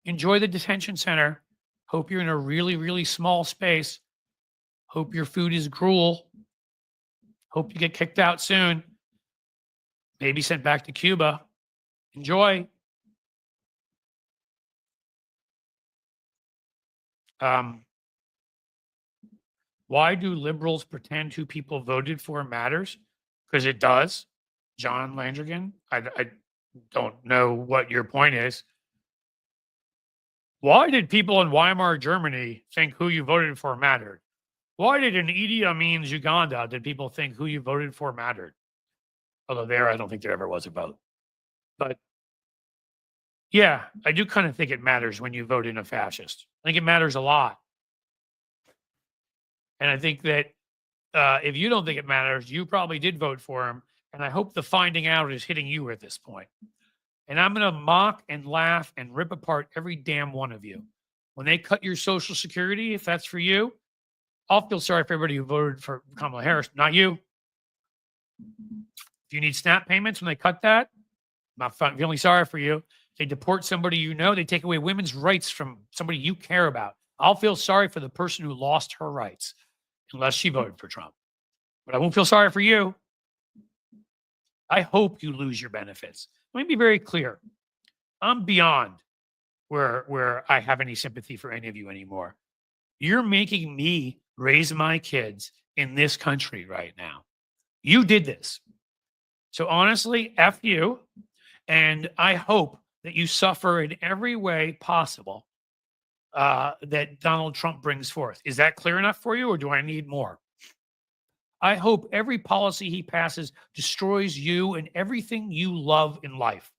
enjoy the detention center. Hope you're in a really, really small space. Hope your food is gruel. Hope you get kicked out soon. Maybe sent back to Cuba. Enjoy. Why do liberals pretend who people voted for matters? Because it does. John Landrigan, I don't know what your point is. Why did people in Weimar Germany think who you voted for mattered? Why did in Idi Amin's Uganda did people think who you voted for mattered? Although there, I don't think there ever was a vote. But yeah, I do kind of think it matters when you vote in a fascist. I think it matters a lot. And I think that if you don't think it matters, you probably did vote for him. And I hope the finding out is hitting you at this point. And I'm going to mock and laugh and rip apart every damn one of you. When they cut your Social Security, if that's for you, I'll feel sorry for everybody who voted for Kamala Harris, not you. If you need SNAP payments when they cut that, I'm not feeling sorry for you. They deport somebody you know, they take away women's rights from somebody you care about. I'll feel sorry for the person who lost her rights, unless she voted for Trump. But I won't feel sorry for you. I hope you lose your benefits. Let me be very clear. I'm beyond where I have any sympathy for any of you anymore. You're making me raise my kids in this country right now. You did this. So honestly, F you. And I hope that you suffer in every way possible that Donald Trump brings forth. Is that clear enough for you, or do I need more? I hope every policy he passes destroys you and everything you love in life.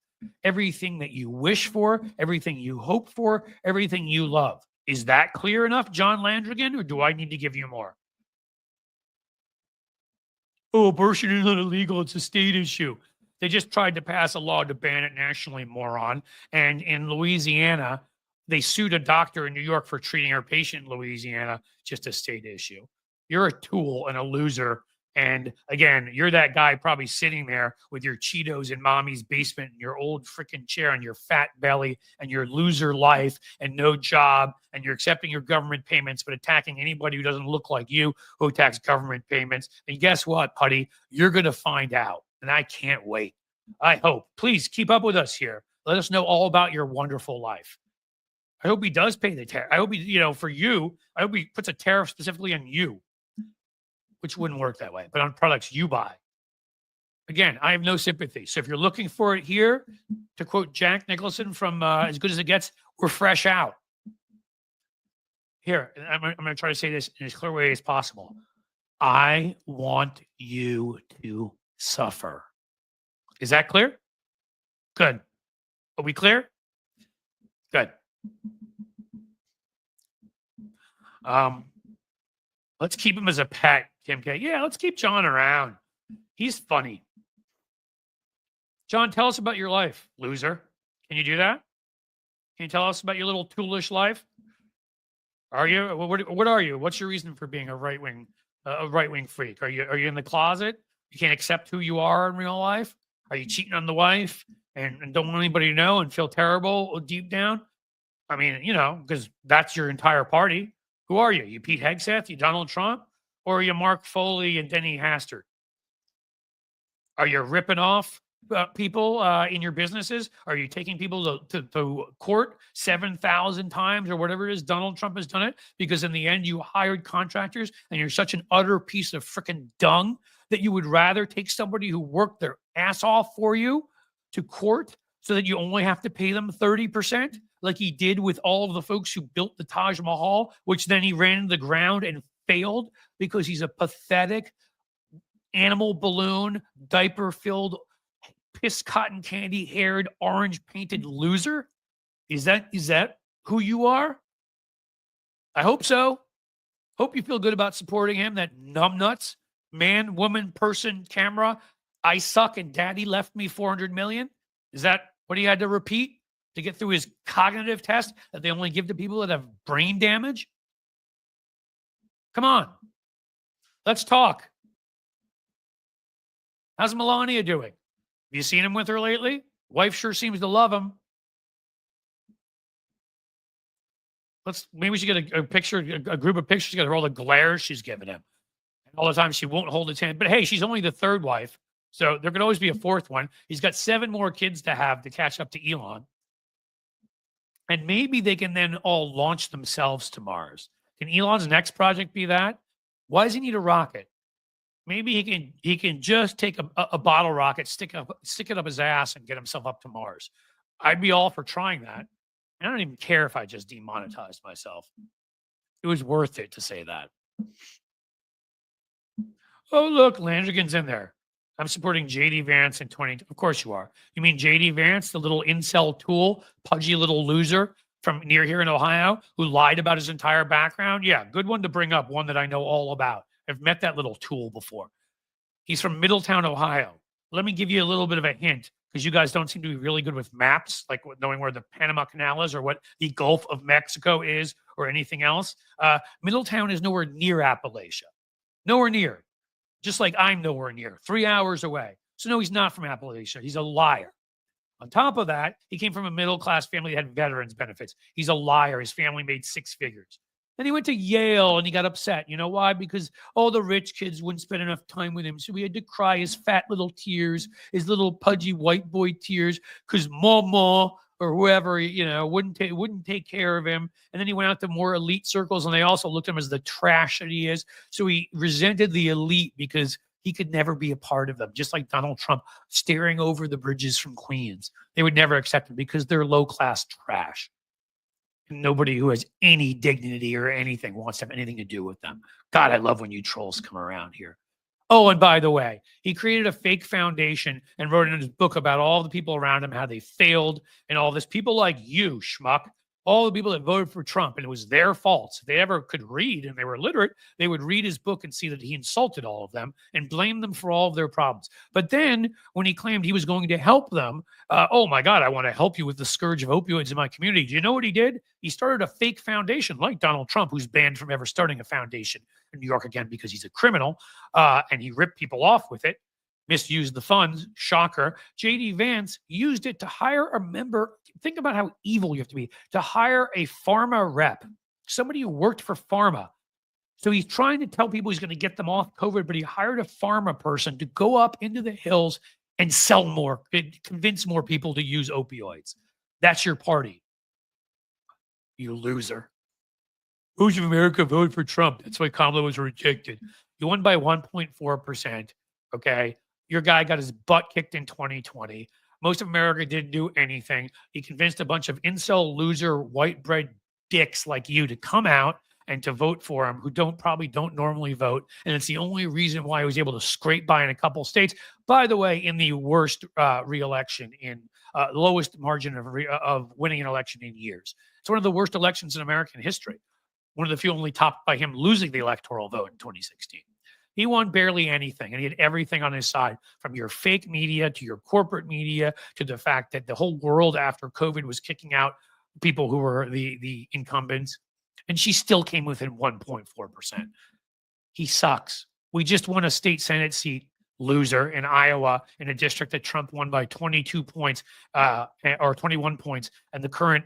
Everything that you wish for, everything you hope for, everything you love. Is that clear enough, John Landrigan, or do I need to give you more? Oh, abortion is not illegal. It's a state issue. They just tried to pass a law to ban it nationally, moron. And in Louisiana, they sued a doctor in New York for treating her patient in Louisiana, just a state issue. You're a tool and a loser. And again, you're that guy probably sitting there with your Cheetos in mommy's basement and your old freaking chair and your fat belly and your loser life and no job. And you're accepting your government payments, but attacking anybody who doesn't look like you who attacks government payments. And guess what, putty? You're going to find out. And I can't wait. I hope. Please keep up with us here. Let us know all about your wonderful life. I hope he does pay the tariff. I hope he, for you, I hope he puts a tariff specifically on you, which wouldn't work that way, but on products you buy. Again, I have no sympathy. So if you're looking for it here, to quote Jack Nicholson from As Good as It Gets, we're fresh out. Here, I'm going to try to say this in as clear a way as possible. I want you to suffer. Is that clear? Good. Are we clear? Good. Let's keep him as a pet, Kim K. Yeah, let's keep John around. He's funny. John, tell us about your life, loser. Can you do that? Can you tell us about your little toolish life? Are you? What are you? What's your reason for being a right-wing freak? Are you in the closet? You can't accept who you are in real life? Are you cheating on the wife and don't want anybody to know and feel terrible deep down? I mean, because that's your entire party. Who are you? You Pete Hegseth? You Donald Trump? Or are you Mark Foley and Denny Hastert? Are you ripping off people in your businesses? Are you taking people to court 7,000 times or whatever it is? Donald Trump has done it because in the end you hired contractors and you're such an utter piece of freaking dung that you would rather take somebody who worked their ass off for you to court so that you only have to pay them 30%, like he did with all of the folks who built the Taj Mahal, which then he ran into the ground and failed because he's a pathetic animal balloon, diaper-filled, piss cotton candy haired, orange painted loser? Is that who you are? I hope so. Hope you feel good about supporting him. That numbnuts, man, woman, person, camera. I suck and daddy left me 400 million. Is that what he had to repeat to get through his cognitive test that they only give to people that have brain damage? Come on. Let's talk. How's Melania doing? Have you seen him with her lately? Wife sure seems to love him. Maybe we should get a picture, a group of pictures together, all the glares she's given him. And all the time she won't hold his hand. But hey, she's only the third wife. So there could always be a fourth one. He's got 7 more kids to have to catch up to Elon. And maybe they can then all launch themselves to Mars. Can Elon's next project be that? Why does he need a rocket? Maybe he can just take a bottle rocket, stick it up his ass and get himself up to Mars. I'd be all for trying that. I don't even care if I just demonetized myself. It was worth it to say that. Oh, look, Landrigan's in there. I'm supporting JD Vance in 20. Of course you are. You mean JD Vance, the little incel tool, pudgy little loser from near here in Ohio who lied about his entire background? Yeah, good one to bring up, one that I know all about. I've met that little tool before. He's from Middletown, Ohio. Let me give you a little bit of a hint, because you guys don't seem to be really good with maps, like knowing where the Panama Canal is or what the Gulf of Mexico is or anything else. Middletown is nowhere near Appalachia. Nowhere near. Just like I'm nowhere near. 3 hours away. So no, he's not from Appalachia. He's a liar. On top of that, he came from a middle-class family that had veterans benefits. He's a liar. His family made 6 figures. Then he went to Yale and he got upset. You know why? Because all the rich kids wouldn't spend enough time with him. So he had to cry his fat little tears, his little pudgy white boy tears, because mama or whoever, wouldn't take care of him. And then he went out to more elite circles and they also looked at him as the trash that he is. So he resented the elite because he could never be a part of them, just like Donald Trump staring over the bridges from Queens. They would never accept him because they're low-class trash. Nobody who has any dignity or anything wants to have anything to do with them. God, I love when you trolls come around here. Oh, and by the way, he created a fake foundation and wrote in his book about all the people around him, how they failed and all this. People like you, schmuck, all the people that voted for Trump, and it was their faults. If they ever could read and they were literate, they would read his book and see that he insulted all of them and blame them for all of their problems. But then when he claimed he was going to help them, oh my God, I want to help you with the scourge of opioids in my community. Do you know what he did? He started a fake foundation like Donald Trump, who's banned from ever starting a foundation in New York again because he's a criminal, and he ripped people off with it. Misused the funds. Shocker. JD Vance used it to hire a member. Think about how evil you have to be to hire a pharma rep, somebody who worked for pharma. So he's trying to tell people he's going to get them off COVID, but he hired a pharma person to go up into the hills and sell more, convince more people to use opioids. That's your party. You loser. Most of America voted for Trump. That's why Kamala was rejected. He won by 1.4%. Okay. Your guy got his butt kicked in 2020. Most of America didn't do anything. He convinced a bunch of incel loser white bread dicks like you to come out and to vote for him, who probably don't normally vote. And it's the only reason why he was able to scrape by in a couple states. By the way, in the worst re-election, in lowest margin of winning an election in years. It's one of the worst elections in American history. One of the few only topped by him losing the electoral vote in 2016. He won barely anything, and he had everything on his side, from your fake media to your corporate media to the fact that the whole world after COVID was kicking out people who were the incumbents, and she still came within 1.4%. He sucks. We just won a state Senate seat, loser, in Iowa, in a district that Trump won by 22 points or 21 points, and the current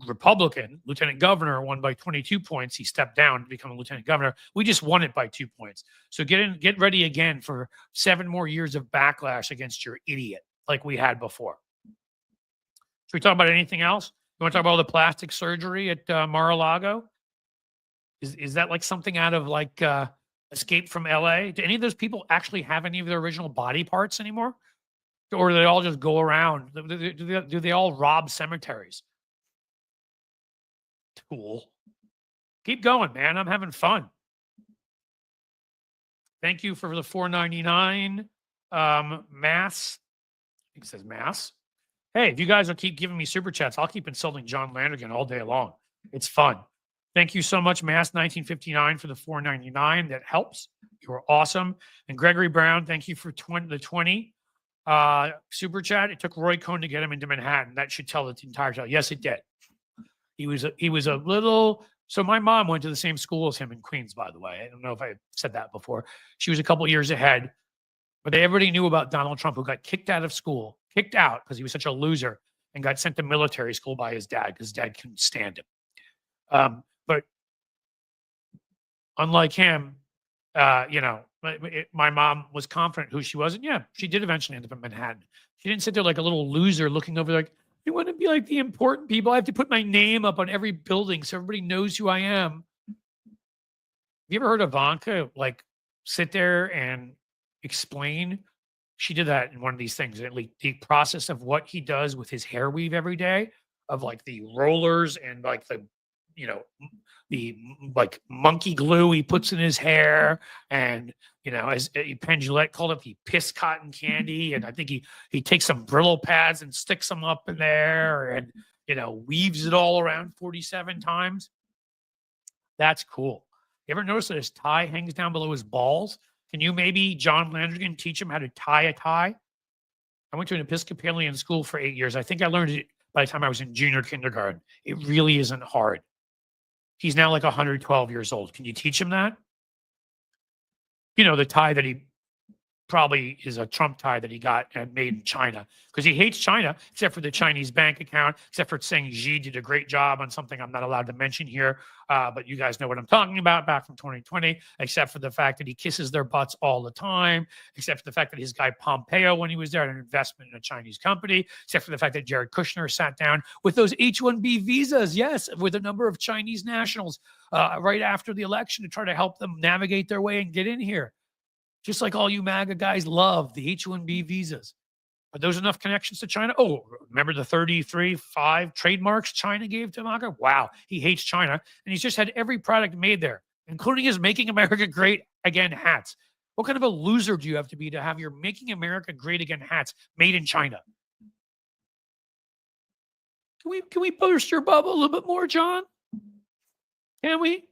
Republican lieutenant governor won by 22 points. He stepped down to become a lieutenant governor. We just won it by 2 points. So get ready again for 7 more years of backlash against your idiot like we had before. Should we talk about anything else? You want to talk about all the plastic surgery at Mar-a-Lago? Is that like something out of like Escape from LA? Do any of those people actually have any of their original body parts anymore? Or do they all just go around? Do they all rob cemeteries? Cool. Keep going, man. I'm having fun. Thank you for the $4.99. Mass. I think it says Mass. Hey, if you guys will keep giving me super chats, I'll keep insulting John Landrigan all day long. It's fun. Thank you so much, Mass 1959, for the $4.99. That helps. You were awesome. And Gregory Brown, thank you for the 20 super chat. It took Roy Cohn to get him into Manhattan. That should tell the entire tale. Yes, it did. He was a little. So my mom went to the same school as him in Queens, by the way. I don't know if I said that before. She was a couple years ahead, but everybody knew about Donald Trump, who got kicked out of school, kicked out because he was such a loser, and got sent to military school by his dad because his dad couldn't stand him. But unlike him, my mom was confident who she was, and yeah, she did eventually end up in Manhattan. She didn't sit there like a little loser looking over like, I want to be like the important people. I have to put my name up on every building so everybody knows who I am. Have you ever heard Ivanka like sit there and explain? She did that in one of these things. The process of what he does with his hair weave every day, of like the rollers and like the like monkey glue he puts in his hair, and as Penn Jillette called it, the piss cotton candy, and I think he takes some Brillo pads and sticks them up in there, and weaves it all around 47 times. That's cool. You ever notice that his tie hangs down below his balls? Can you maybe, John Landrigan, teach him how to tie a tie? I went to an Episcopalian school for 8 years. I think I learned it by the time I was in junior kindergarten. It really isn't hard. He's now like 112 years old. Can you teach him that? The tie that he probably is a Trump tie that he got and made in China, because he hates China, except for the Chinese bank account, except for saying Xi did a great job on something I'm not allowed to mention here. But you guys know what I'm talking about, back from 2020, except for the fact that he kisses their butts all the time, except for the fact that his guy Pompeo, when he was there, had an investment in a Chinese company, except for the fact that Jared Kushner sat down with those H-1B visas, yes, with a number of Chinese nationals right after the election to try to help them navigate their way and get in here. Just like all you MAGA guys love the H-1B visas. Are those enough connections to China? Oh, remember the 33.5 trademarks China gave to MAGA? Wow, he hates China. And he's just had every product made there, including his Making America Great Again hats. What kind of a loser do you have to be to have your Making America Great Again hats made in China? Can we burst your bubble a little bit more, John? Can we?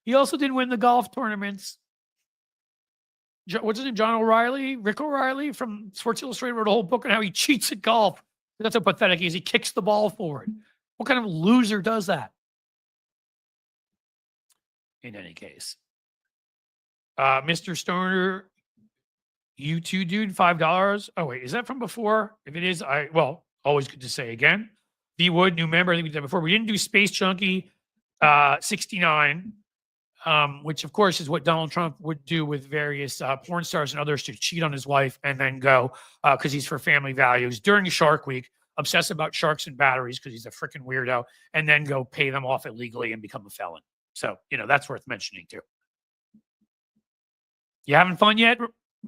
He also didn't win the golf tournaments. What's his name? John O'Reilly, Rick O'Reilly from Sports Illustrated wrote a whole book on how he cheats at golf. That's how pathetic he is. He kicks the ball forward. What kind of loser does that? In any case, Mr. Stoner, you too, dude, $5. Oh wait, is that from before? If it is, always good to say again. B Wood, new member. I think we did that before. We didn't do Space Junkie 69. Which of course is what Donald Trump would do with various porn stars and others to cheat on his wife and then go, because he's for family values, during Shark Week, obsess about sharks and batteries because he's a freaking weirdo, and then go pay them off illegally and become a felon. So, that's worth mentioning too. You having fun yet,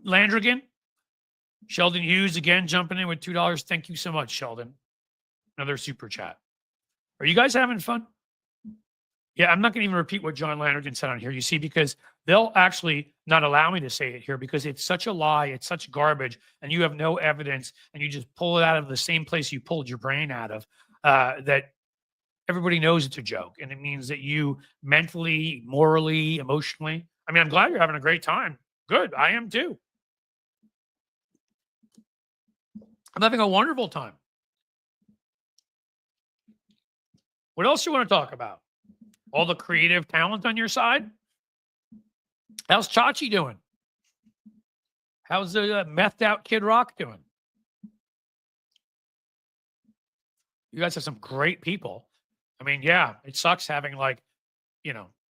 Landrigan? Sheldon Hughes again jumping in with $2. Thank you so much, Sheldon. Another super chat. Are you guys having fun? Yeah, I'm not going to even repeat what John Landrigan said on here, you see, because they'll actually not allow me to say it here because it's such a lie, it's such garbage, and you have no evidence, and you just pull it out of the same place you pulled your brain out of, that everybody knows it's a joke, and it means that you mentally, morally, emotionally, I'm glad you're having a great time. Good, I am too. I'm having a wonderful time. What else do you want to talk about? All the creative talent on your side? How's Chachi doing? How's the methed out Kid Rock doing? You guys have some great people. Yeah, it sucks having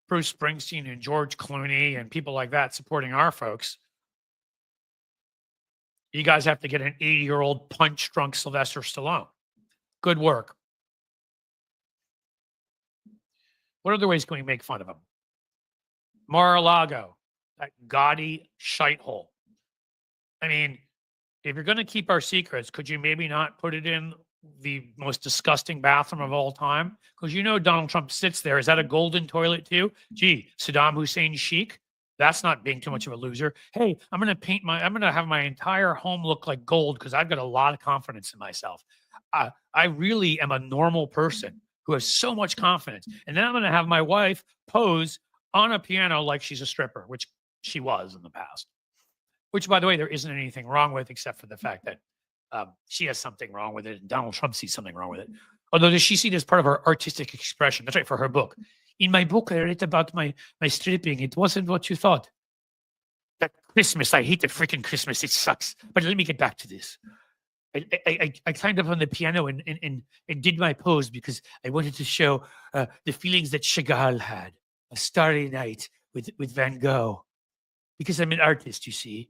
Bruce Springsteen and George Clooney and people like that supporting our folks. You guys have to get an 80-year-old punch-drunk Sylvester Stallone. Good work. What other ways can we make fun of him? Mar-a-Lago, that gaudy shithole. If you're going to keep our secrets, could you maybe not put it in the most disgusting bathroom of all time? Because Donald Trump sits there. Is that a golden toilet too? Gee, Saddam Hussein chic? That's not being too much of a loser. Hey, I'm going to have my entire home look like gold because I've got a lot of confidence in myself. I really am a normal person who has so much confidence. And then I'm going to have my wife pose on a piano like she's a stripper, which she was in the past. Which, by the way, there isn't anything wrong with, except for the fact that she has something wrong with it, and Donald Trump sees something wrong with it. Although, does she see it as part of her artistic expression? That's right, for her book. In my book, I write about my stripping. It wasn't what you thought. That Christmas, I hate the freaking Christmas. It sucks. But let me get back to this. I climbed up on the piano and did my pose because I wanted to show the feelings that Chagall had. A starry night with Van Gogh. Because I'm an artist, you see.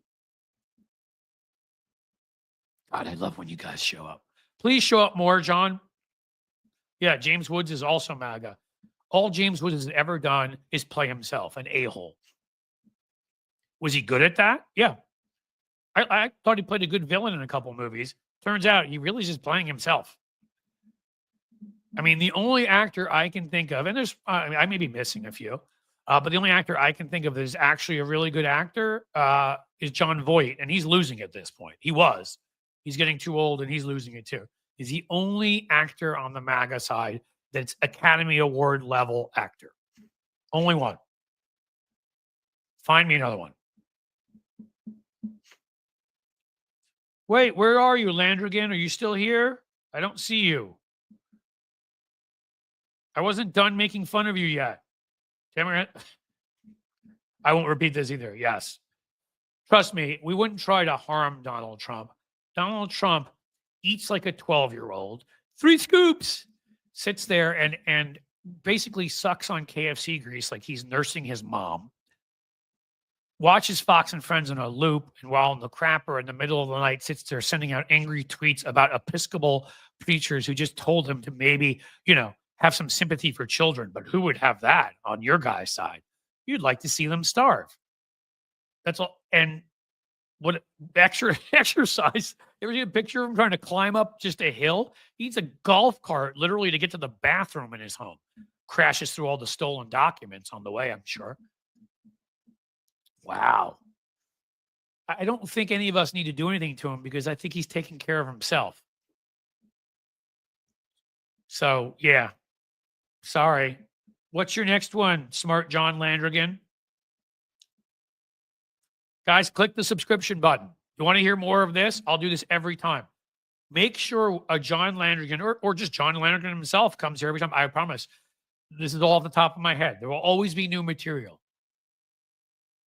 God, I love when you guys show up. Please show up more, John. Yeah, James Woods is also MAGA. All James Woods has ever done is play himself, an a-hole. Was he good at that? Yeah. I thought he played a good villain in a couple movies. Turns out he really is just playing himself. I mean, the only actor I can think of, and there's, I may be missing a few, but the only actor I can think of that is actually a really good actor is Jon Voight, and he's losing at this point. He was. He's getting too old, and he's losing it too. He's the only actor on the MAGA side that's Academy Award level actor. Only one. Find me another one. Wait, where are you, Landrigan? Are you still here? I don't see you. I wasn't done making fun of you yet. I won't repeat this either. Yes. Trust me, we wouldn't try to harm Donald Trump. Donald Trump eats like a 12-year-old. 3 scoops. Sits there and basically sucks on KFC grease like he's nursing his mom. Watches Fox and Friends in a loop, and while in the crapper in the middle of the night sits there sending out angry tweets about Episcopal preachers who just told him to maybe, have some sympathy for children. But who would have that on your guy's side? You'd like to see them starve. That's all. And what exercise? You ever see a picture of him trying to climb up just a hill? He needs a golf cart literally to get to the bathroom in his home. Crashes through all the stolen documents on the way, I'm sure. Wow. I don't think any of us need to do anything to him because I think he's taking care of himself. So, yeah. Sorry. What's your next one, Smart John Landrigan? Guys, click the subscription button. You want to hear more of this? I'll do this every time. Make sure a John Landrigan or just John Landrigan himself comes here every time. I promise. This is all off the top of my head. There will always be new material.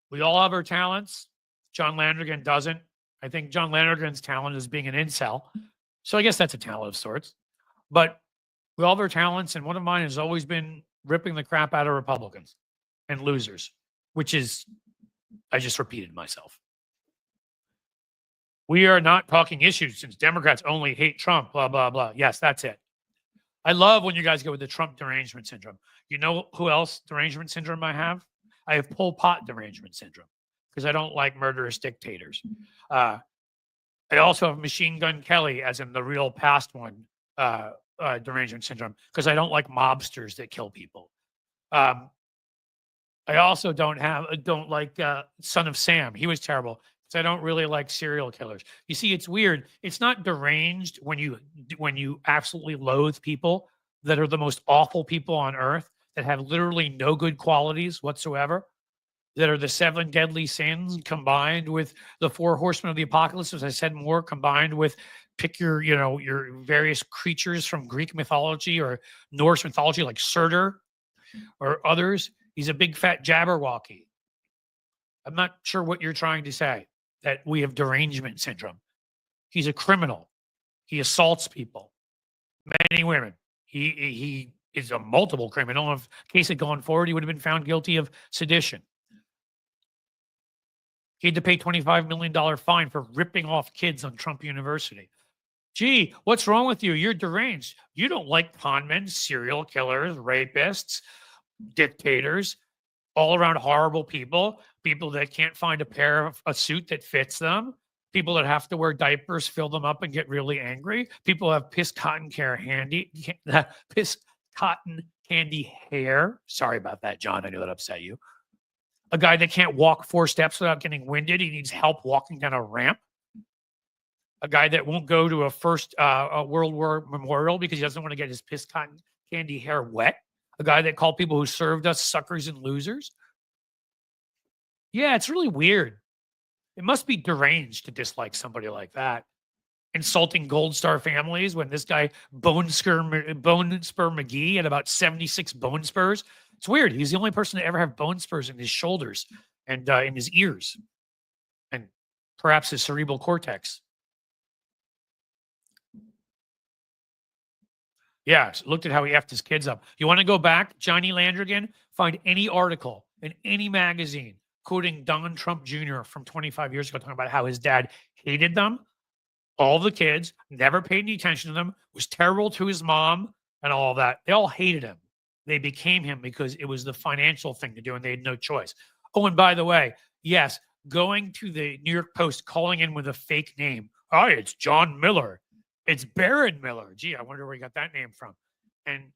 We all have our talents. John Landrigan doesn't. I think John Landrigan's talent is being an incel. So I guess that's a talent of sorts. But we all have our talents, and one of mine has always been ripping the crap out of Republicans and losers, which is, I just repeated myself. We are not talking issues since Democrats only hate Trump, blah, blah, blah. Yes, that's it. I love when you guys go with the Trump derangement syndrome. You know who else derangement syndrome I have? I have Pol Pot derangement syndrome because I don't like murderous dictators. I also have Machine Gun Kelly, as in the real past one, derangement syndrome, because I don't like mobsters that kill people. I also don't like Son of Sam. He was terrible because I don't really like serial killers. You see, it's weird. It's not deranged when you absolutely loathe people that are the most awful people on earth, that have literally no good qualities whatsoever, that are the 7 deadly sins combined with the 4 horsemen of the apocalypse, as I said, more combined with pick your various creatures from Greek mythology or Norse mythology like Surtur or others. He's a big fat Jabberwocky. I'm not sure what you're trying to say, that we have derangement syndrome. He's a criminal. He assaults people, many women. He is a multiple criminal. If the case had gone forward, he would have been found guilty of sedition. He had to pay $25 million fine for ripping off kids on Trump University. Gee, what's wrong with you? You're deranged. You don't like con men, serial killers, rapists, dictators, all around horrible people that can't find a suit that fits them, people that have to wear diapers, fill them up, and get really angry. People who have piss cotton candy hair. Sorry about that, John. I know that upset you. A guy that can't walk 4 steps without getting winded. He needs help walking down a ramp. A guy that won't go to a World War memorial because he doesn't want to get his piss cotton candy hair wet. A guy that called people who served us suckers and losers. Yeah, it's really weird. It must be deranged to dislike somebody like that. Insulting Gold Star families when this guy Bone Spur McGee had about 76 bone spurs. It's weird. He's the only person to ever have bone spurs in his shoulders and in his ears and perhaps his cerebral cortex. Yeah, looked at how he effed his kids up. You want to go back, Johnny Landrigan? Find any article in any magazine quoting Donald Trump Jr. from 25 years ago talking about how his dad hated them. All the kids, never paid any attention to them, was terrible to his mom and all that. They all hated him. They became him because it was the financial thing to do and they had no choice. Oh, and by the way, yes, going to the New York Post, calling in with a fake name. Hi, it's John Miller. It's Baron Miller. Gee, I wonder where he got that name from. And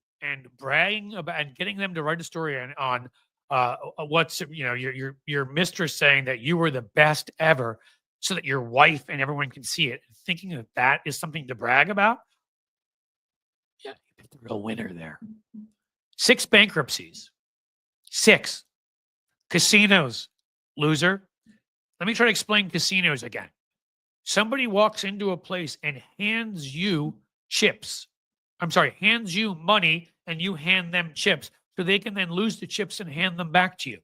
bragging about and getting them to write a story on what's your mistress saying that you were the best ever, so that your wife and everyone can see it, thinking that that is something to brag about. Yeah, you picked the real winner there. 6 bankruptcies. 6 casinos. Loser. Let me try to explain casinos again. Somebody walks into a place and hands you chips. Hands you money and you hand them chips so they can then lose the chips and hand them back to you.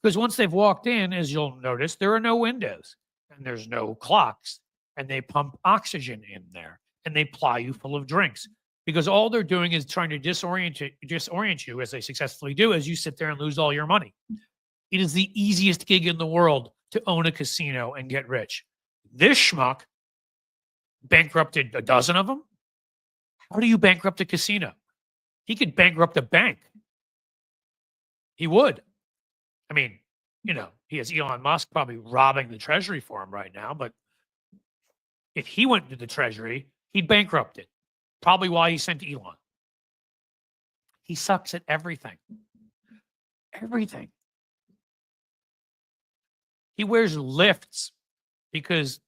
Because once they've walked in, as you'll notice, there are no windows and there's no clocks and they pump oxygen in there and they ply you full of drinks because all they're doing is trying to disorient you as they successfully do as you sit there and lose all your money. It is the easiest gig in the world to own a casino and get rich. This schmuck bankrupted a dozen of them. How do you bankrupt a casino? He could bankrupt a bank. He would. I mean, he has Elon Musk probably robbing the treasury for him right now, but if he went to the treasury, he'd bankrupt it. Probably why he sent Elon. He sucks at everything. Everything. He wears lifts because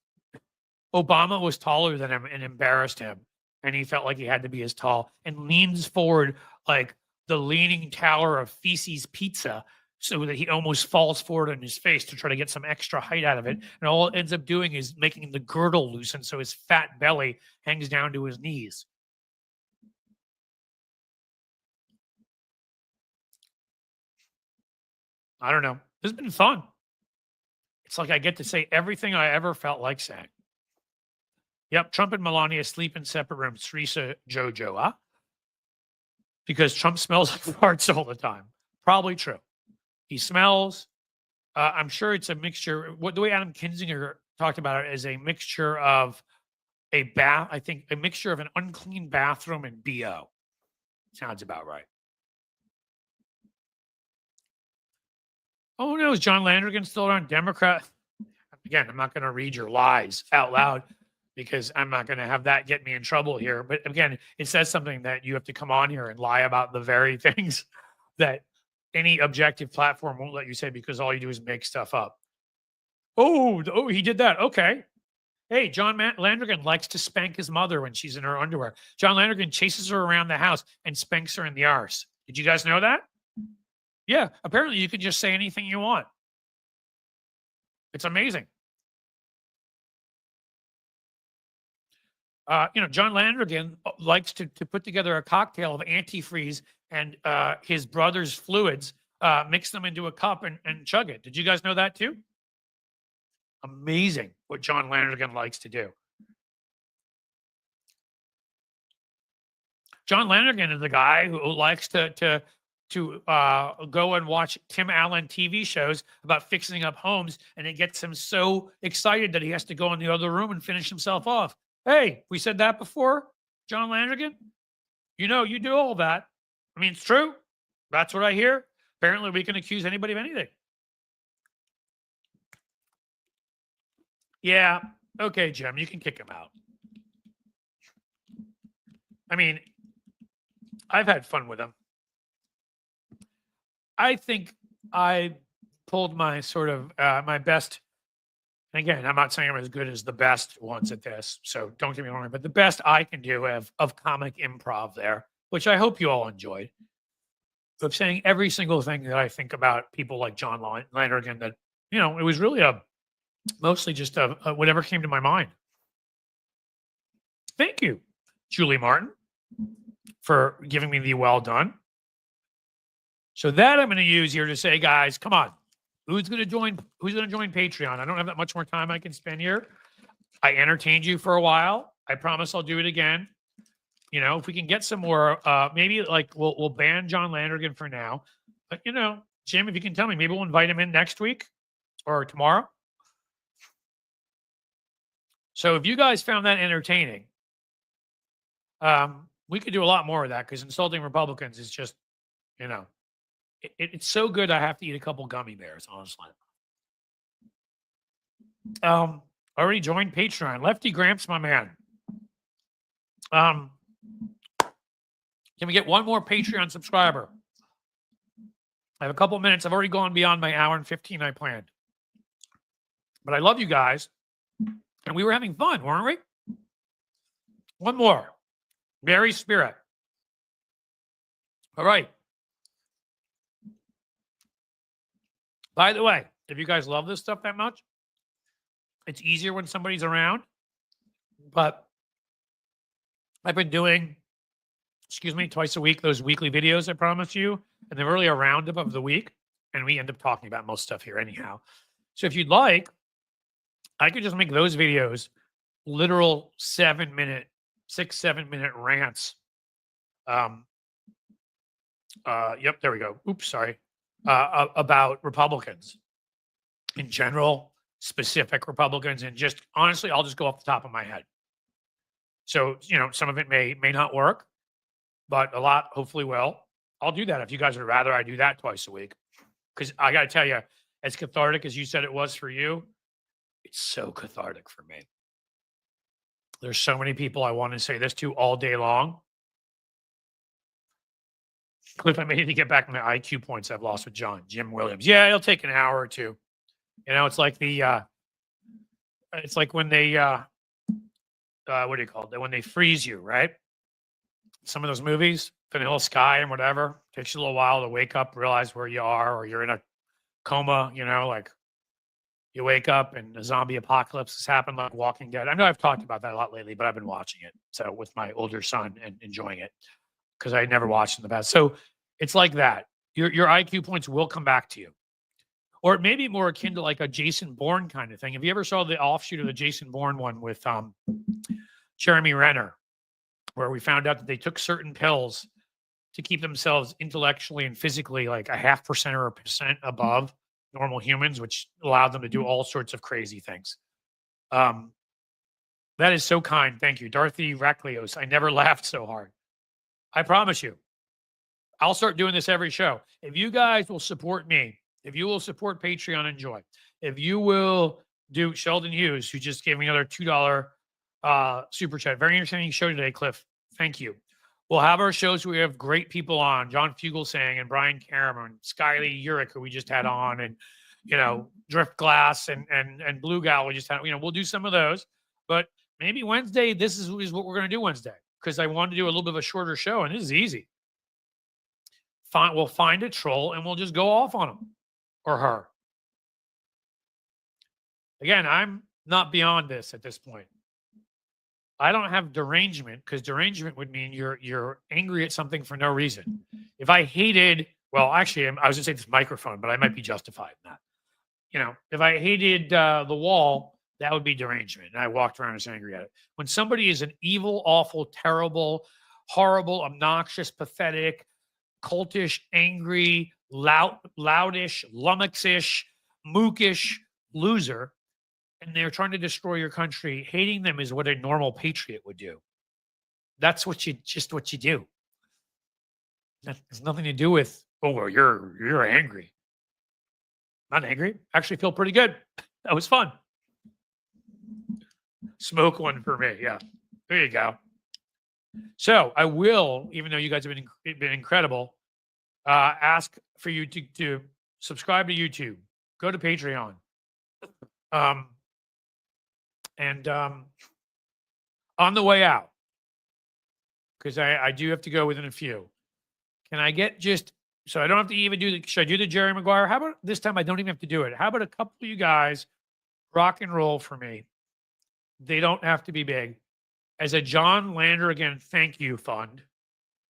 Obama was taller than him and embarrassed him. And he felt like he had to be as tall and leans forward like the leaning tower of feces pizza so that he almost falls forward on his face to try to get some extra height out of it. And all it ends up doing is making the girdle loosen so his fat belly hangs down to his knees. I don't know. This has been fun. It's like I get to say everything I ever felt like saying. Yep, Trump and Melania sleep in separate rooms. Teresa Jojo, huh? Because Trump smells like farts all the time. Probably true. He smells. I'm sure it's a mixture. The way Adam Kinzinger talked about it is a mixture of a mixture of an unclean bathroom and BO. Sounds about right. Oh no, is John Landrigan still around? Democrat? Again, I'm not going to read your lies out loud because I'm not going to have that get me in trouble here. But again, it says something that you have to come on here and lie about the very things that any objective platform won't let you say because all you do is make stuff up. Oh, he did that. Okay. Hey, John Landrigan likes to spank his mother when she's in her underwear. John Landrigan chases her around the house and spanks her in the arse. Did you guys know that? Yeah, apparently you can just say anything you want. It's amazing. John Landrigan likes to put together a cocktail of antifreeze and his brother's fluids, mix them into a cup and chug it. Did you guys know that too? Amazing what John Landrigan likes to do. John Landrigan is the guy who likes to go and watch Tim Allen TV shows about fixing up homes, and it gets him so excited that he has to go in the other room and finish himself off. Hey, we said that before, John Landrigan? You do all that. I mean, it's true. That's what I hear. Apparently, we can accuse anybody of anything. Yeah. Okay, Jim, you can kick him out. I mean, I've had fun with him. I think I pulled my sort of my best. And again, I'm not saying I'm as good as the best ones at this, so don't get me wrong, but the best I can do of comic improv there, which I hope you all enjoyed, of saying every single thing that I think about people like John Landergan, that, you know, it was really mostly just a whatever came to my mind. Thank you, Julie Martin, for giving me the well done. So that I'm going to use here to say, guys, come on. Who's going to join Patreon? I don't have that much more time I can spend here. I entertained you for a while. I promise I'll do it again. You know, if we can get some more, maybe like we'll ban John Landergan for now. But, you know, Jim, if you can tell me, maybe we'll invite him in next week or tomorrow. So if you guys found that entertaining, we could do a lot more of that, because insulting Republicans is just, you know, it's so good I have to eat a couple gummy bears, honestly. Already joined Patreon. Lefty Gramps, my man. Can we get one more Patreon subscriber? I have a couple minutes. I've already gone beyond my hour and 15 I planned. But I love you guys. And we were having fun, weren't we? One more. Mary Spirit. All right. By the way, if you guys love this stuff that much, it's easier when somebody's around. But I've been doing, twice a week, those weekly videos I promised you. And they're really a roundup of the week. And we end up talking about most stuff here anyhow. So if you'd like, I could just make those videos literal 7 minute rants. Yep, there we go. Oops, sorry. About Republicans in general, specific Republicans, and just honestly, I'll just go off the top of my head. So, you know, some of it may not work, but a lot hopefully will. I'll do that if you guys would rather I do that twice a week. Because I got to tell you, as cathartic as you said it was for you, it's so cathartic for me. There's so many people I want to say this to all day long. Cliff, I may need to get back my IQ points I've lost with Jim Williams. Yeah, it'll take an hour or two. You know, it's like it's like when they, what do you call it? When they freeze you, right? Some of those movies, Vanilla Sky and whatever, takes you a little while to wake up, realize where you are, or you're in a coma, you know, like you wake up and a zombie apocalypse has happened, like Walking Dead. I know I've talked about that a lot lately, but I've been watching it. So with my older son and enjoying it, because I never watched in the past. So it's like that. Your IQ points will come back to you. Or it may be more akin to like a Jason Bourne kind of thing. Have you ever saw the offshoot of the Jason Bourne one with Jeremy Renner, where we found out that they took certain pills to keep themselves intellectually and physically like a 0.5% or 1% above normal humans, which allowed them to do all sorts of crazy things. That is so kind. Thank you. Dorothy Raklios. I never laughed so hard. I promise you, I'll start doing this every show. If you guys will support me, if you will support Patreon and Joy, if you will do Sheldon Hughes, who just gave me another $2 super chat. Very entertaining show today, Cliff. Thank you. We'll have our shows where we have great people on, John Fugelsang and Brian Cameron, Skyly Urich, who we just had on, and, you know, Drift Glass and Blue Gal we just had. You know, we'll do some of those. But maybe Wednesday, this is what we're going to do Wednesday, because I wanted to do a little bit of a shorter show, and this is easy. We'll find a troll, and we'll just go off on him or her. Again, I'm not beyond this at this point. I don't have derangement, because derangement would mean you're angry at something for no reason. If I hated, well, actually, I was going to say this microphone, but I might be justified in that. You know, if I hated the wall, that would be derangement, and I walked around and was angry at it. When somebody is an evil, awful, terrible, horrible, obnoxious, pathetic, cultish, angry, loudish, lummoxish, mookish loser, and they're trying to destroy your country, hating them is what a normal patriot would do. That's what you do. That has nothing to do with, oh, well, you're angry. Not angry. Actually feel pretty good. That was fun. Smoke one for me. Yeah. There you go. So I will, even though you guys have been incredible, ask for you to subscribe to YouTube. go to Patreon. And on the way out, because I do have to go within a few, can I get just, so I don't have to even do the, should I do the Jerry Maguire? How about this time I don't even have to do it? How about a couple of you guys rock and roll for me? They don't have to be big. As a John Landrigan thank you fund,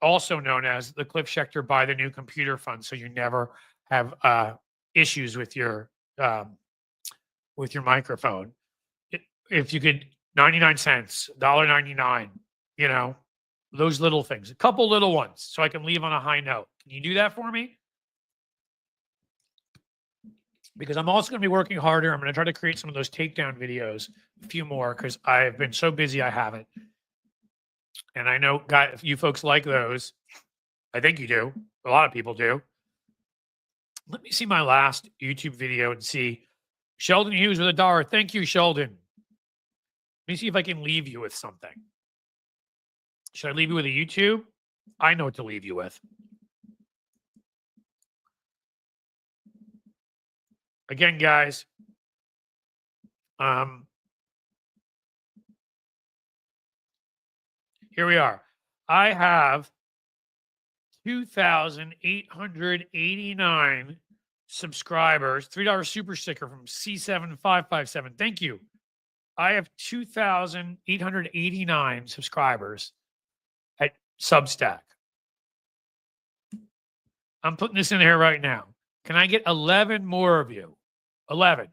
also known as the Cliff Schechter Buy the New Computer Fund, so you never have issues with your microphone. If you could, 99 cents, $1.99, you know, those little things, a couple little ones, so I can leave on a high note. Can you do that for me? Because I'm also going to be working harder. I'm going to try to create some of those takedown videos, a few more, because I've been so busy I haven't. And I know, guys, you folks like those. I think you do. A lot of people do. Let me see my last YouTube video and see. Sheldon Hughes with $1. Thank you, Sheldon. Let me see if I can leave you with something. Should I leave you with a YouTube? I know what to leave you with. Again, guys, here we are. I have 2,889 subscribers. $3 super sticker from C7557. Thank you. I have 2,889 subscribers at Substack. I'm putting this in here right now. Can I get 11 more of you? 11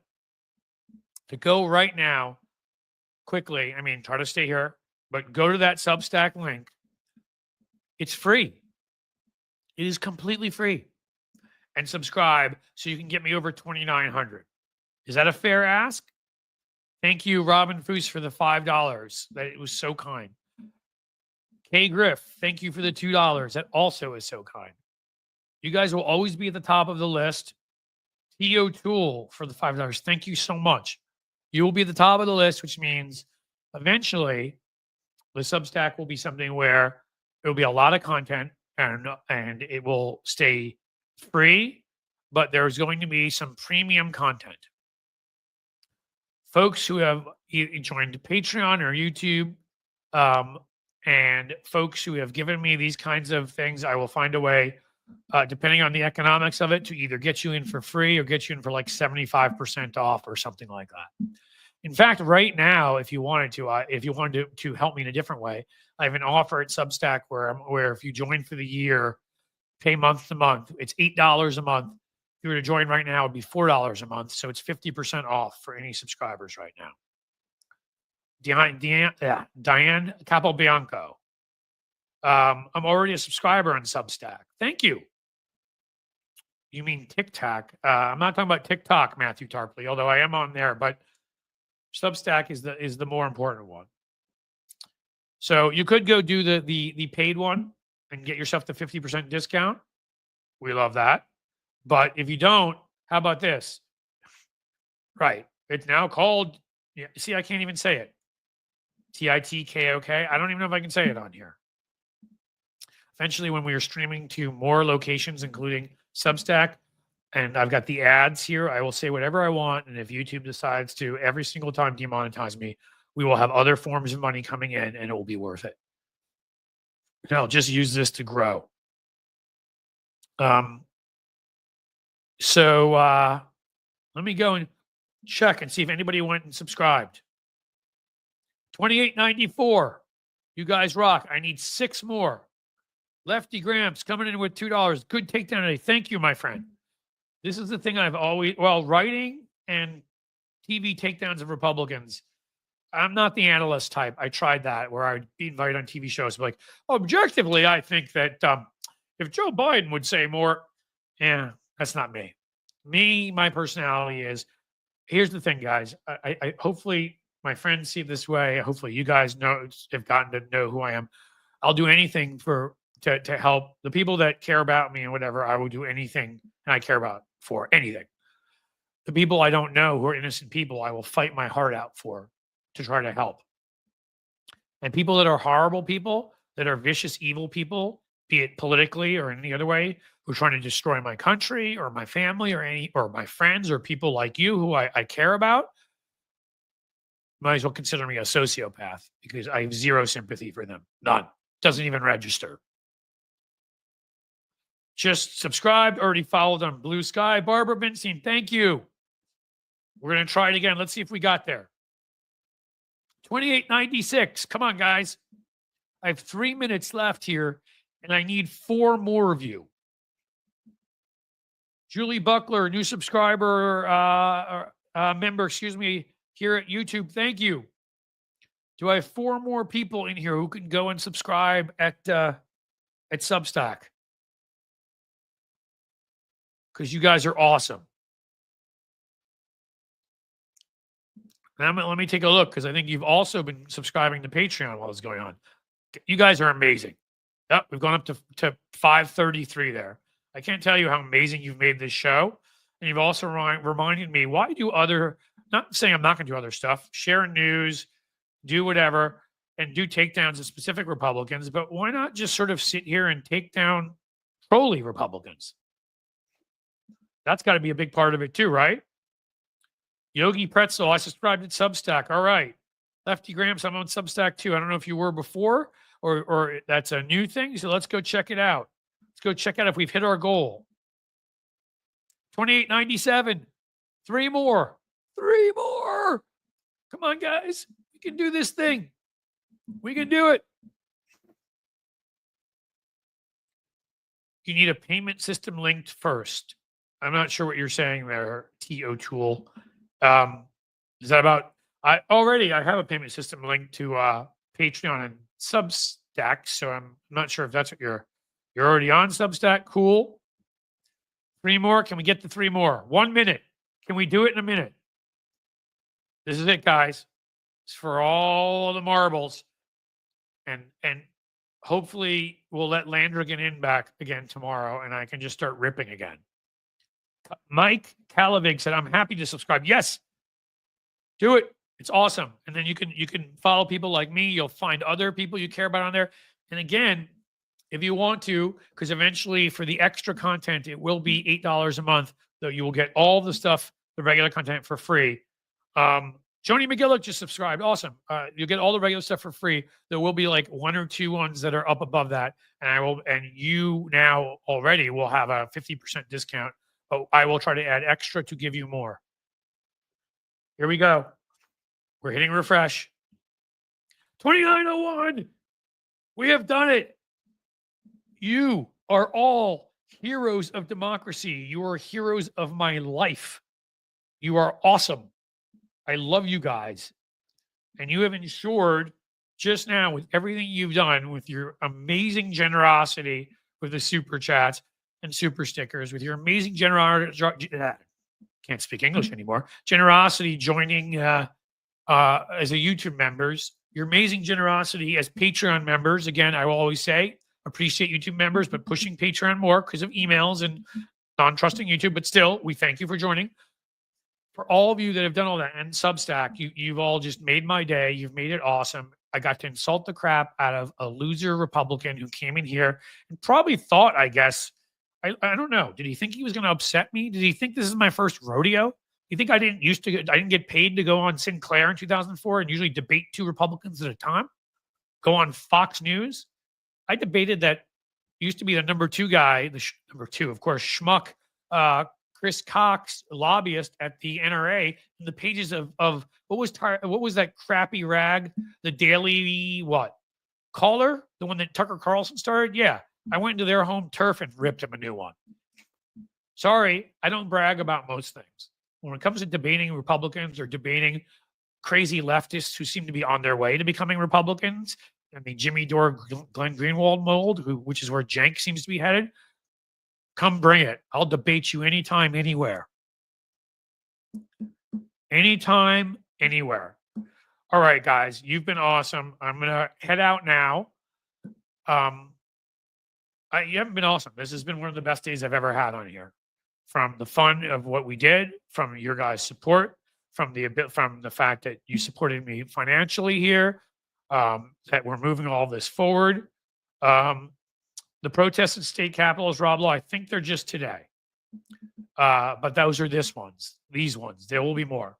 to go right now quickly. I mean, try to stay here, but go to that Substack link. It's free. It is completely free. And subscribe so you can get me over 2,900. Is that a fair ask? Thank you, Robin Foose, for the $5. That it was so kind. Kay Griff, thank you for the $2. That also is so kind. You guys will always be at the top of the list. T.O. Tool for the $5. Thank you so much. You will be at the top of the list, which means eventually the Substack will be something where there will be a lot of content and it will stay free, but there's going to be some premium content. Folks who have joined Patreon or YouTube, and folks who have given me these kinds of things, I will find a way, depending on the economics of it, to either get you in for free or get you in for like 75% off or something like that. In fact, right now, if you wanted to help me in a different way, I have an offer at Substack where if you join for the year, pay month to month, it's $8 a month. If you were to join right now, it'd be $4 a month. So it's 50% off for any subscribers right now. Diane Capobianco. I'm already a subscriber on Substack. Thank you. You mean TikTok? I'm not talking about TikTok, Matthew Tarpley, although I am on there, but Substack is the more important one. So you could go do the paid one and get yourself the 50% discount. We love that. But if you don't, how about this? Right. It's now called, see, I can't even say it. TITKOK. I don't even know if I can say it on here. Eventually, when we are streaming to more locations, including Substack, and I've got the ads here, I will say whatever I want. And if YouTube decides to every single time demonetize me, we will have other forms of money coming in and it will be worth it. And I'll just use this to grow. So let me go and check and see if anybody went and subscribed. $28.94. You guys rock. I need 6 more. Lefty Gramps coming in with $2. Good takedown today. Thank you, my friend. This is the thing I've always, writing and TV takedowns of Republicans. I'm not the analyst type. I tried that where I'd be invited on TV shows. Like, objectively, I think that if Joe Biden would say more, that's not me. My personality is, here's the thing, guys. I hopefully my friends see it this way. Hopefully you guys have gotten to know who I am. I'll do anything to help the people that care about me and whatever. I will do anything I care about for anything. The people I don't know who are innocent people, I will fight my heart out for to try to help. And people that are horrible people, that are vicious, evil people, be it politically or in any other way, who are trying to destroy my country or my family or my friends or people like you who I care about, might as well consider me a sociopath because I have zero sympathy for them. None. Doesn't even register. Just subscribed, already followed on Blue Sky. Barbara Binstein, thank you. We're going to try it again. Let's see if we got there. 2896. Come on, guys. I have 3 minutes left here, and I need 4 more of you. Julie Buckler, new subscriber, member, excuse me, here at YouTube. Thank you. Do I have 4 more people in here who can go and subscribe at Substack? Because you guys are awesome. And let me take a look because I think you've also been subscribing to Patreon while it's going on. You guys are amazing. Yep, we've gone up to 533 there. I can't tell you how amazing you've made this show. And you've also reminded me, why do not saying I'm not going to do other stuff, share news, do whatever, and do takedowns of specific Republicans, but why not just sort of sit here and take down trolley Republicans? That's got to be a big part of it too, right? Yogi Pretzel, I subscribed to Substack. All right. Lefty Grams, I'm on Substack too. I don't know if you were before or that's a new thing. So let's go check it out. Let's go check out if we've hit our goal. 2897. 3 more. 3 more. Come on, guys. We can do this thing. We can do it. You need a payment system linked first. I'm not sure what you're saying there, T. O'Toole. Is that about? I have a payment system linked to Patreon and Substack, so I'm not sure if that's what you're already on Substack. Cool. 3 more. Can we get to 3 more? 1 minute. Can we do it in a minute? This is it, guys. It's for all the marbles, and hopefully we'll let Landrigan in back again tomorrow, and I can just start ripping again. Mike Calavig said, "I'm happy to subscribe." Yes, do it. It's awesome. And then you can follow people like me. You'll find other people you care about on there. And again, if you want to, because eventually for the extra content, it will be $8 a month, though you will get all the stuff, the regular content for free. Joni McGillick just subscribed. Awesome. You'll get all the regular stuff for free. There will be like 1 or 2 ones that are up above that. And you now already will have a 50% discount. But I will try to add extra to give you more. Here we go. We're hitting refresh. 2901. We have done it. You are all heroes of democracy. You are heroes of my life. You are awesome. I love you guys. And you have ensured just now with everything you've done, with your amazing generosity with the super chats and super stickers, with your amazing generosity, can't speak English anymore, generosity joining as a YouTube members, your amazing generosity as Patreon members. Again, I will always say, appreciate YouTube members, but pushing Patreon more because of emails and non-trusting YouTube. But still, we thank you for joining. For all of you that have done all that, and Substack, you've all just made my day. You've made it awesome. I got to insult the crap out of a loser Republican who came in here and probably thought, I guess, I don't know. Did he think he was going to upset me? Did he think this is my first rodeo? You think I didn't get paid to go on Sinclair in 2004 and usually debate 2 Republicans at a time? Go on Fox News? I debated that used to be the number 2 guy, number 2, of course, schmuck, Chris Cox, lobbyist at the NRA, in the pages of what was that crappy rag, the Daily Caller, the one that Tucker Carlson started? Yeah, I went into their home turf and ripped him a new one. Sorry, I don't brag about most things. When it comes to debating Republicans or debating crazy leftists who seem to be on their way to becoming Republicans, I mean, Jimmy Dore, Glenn Greenwald mold, which is where Jank seems to be headed, come bring it. I'll debate you anytime, anywhere. Anytime, anywhere. All right, guys, you've been awesome. I'm going to head out now. You haven't been awesome. This has been one of the best days I've ever had on here. From the fun of what we did, from your guys' support, from the fact that you supported me financially here, that we're moving all this forward. The protests at state capitals, Rob Law, I think they're just today. But those are these ones. There will be more.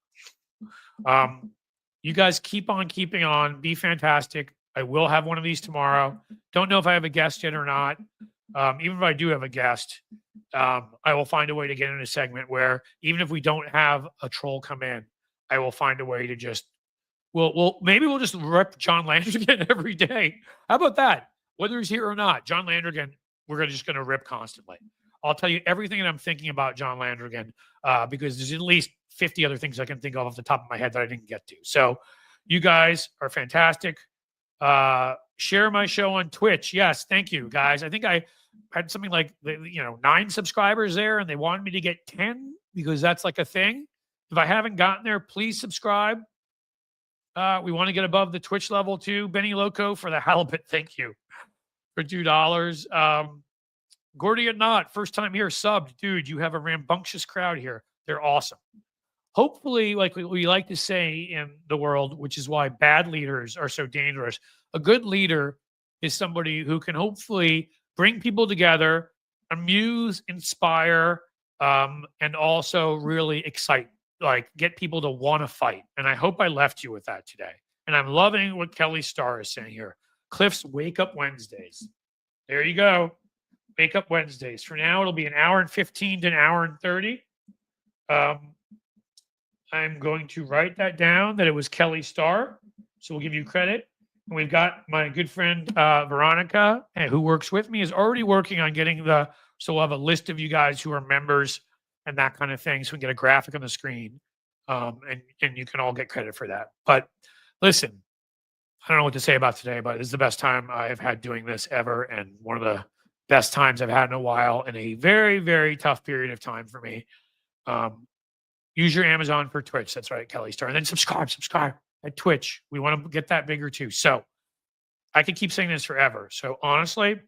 You guys keep on keeping on. Be fantastic. I will have one of these tomorrow. Don't know if I have a guest yet or not. Even if I do have a guest, I will find a way to get in a segment where even if we don't have a troll come in, I will find a way to just maybe we'll just rip John Landrigan every day. How about that? Whether he's here or not, John Landrigan, we're just going to rip constantly. I'll tell you everything that I'm thinking about John Landrigan because there's at least 50 other things I can think of off the top of my head that I didn't get to. So you guys are fantastic. Share my show on Twitch. Yes, thank you, guys. I think I had something like 9 subscribers there, and they wanted me to get 10 because that's like a thing. If I haven't gotten there, please subscribe. We want to get above the Twitch level too. Benny Loco for the halibut. Thank you for $2. Gordian Knot, first time here, subbed. Dude, you have a rambunctious crowd here. They're awesome. Hopefully, like we like to say in the world, which is why bad leaders are so dangerous, a good leader is somebody who can hopefully bring people together, amuse, inspire, and also really excite, like get people to want to fight. And I hope I left you with that today. And I'm loving what Kelly Starr is saying here. Cliff's Wake Up Wednesdays. There you go. Wake Up Wednesdays. For now, it'll be an hour and 15 to an hour and 30. I'm going to write that down that it was Kelly Starr. So we'll give you credit. And we've got my good friend Veronica, who works with me, is already working on getting so we'll have a list of you guys who are members and that kind of thing. So we can get a graphic on the screen. And you can all get credit for that. But listen, I don't know what to say about today, but it's the best time I've had doing this ever. And one of the best times I've had in a while in a very, very tough period of time for me. Use your Amazon for Twitch. That's right, Kelly Starr. And then subscribe at Twitch. We want to get that bigger too. So I could keep saying this forever. So honestly,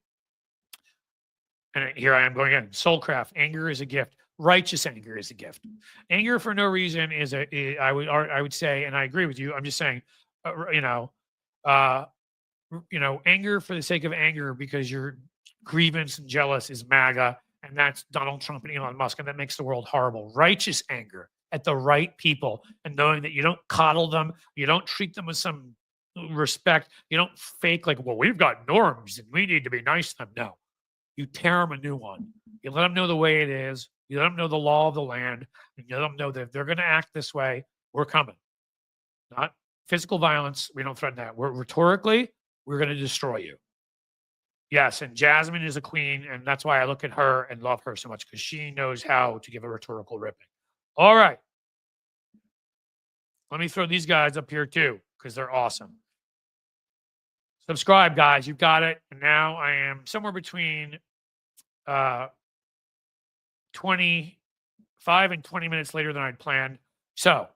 and here I am going again, Soulcraft, anger is a gift. Righteous anger is a gift. Anger for no reason I would say, and I agree with you. I'm just saying, anger for the sake of anger because you're grievance and jealous is MAGA, and that's Donald Trump and Elon Musk, and that makes the world horrible. Righteous anger at the right people, and knowing that you don't coddle them, you don't treat them with some respect, you don't fake like, well, we've got norms and we need to be nice to them. No, you tear them a new one. You let them know the way it is. You let them know the law of the land, and you let them know that if they're going to act this way, we're coming. Not physical violence. We don't threaten that. Rhetorically, we're going to destroy you. Yes, and Jasmine is a queen, and that's why I look at her and love her so much, because she knows how to give a rhetorical ripping. All right. Let me throw these guys up here too, because they're awesome. Subscribe, guys. You've got it. And now I am somewhere between 25 and 20 minutes later than I'd planned. So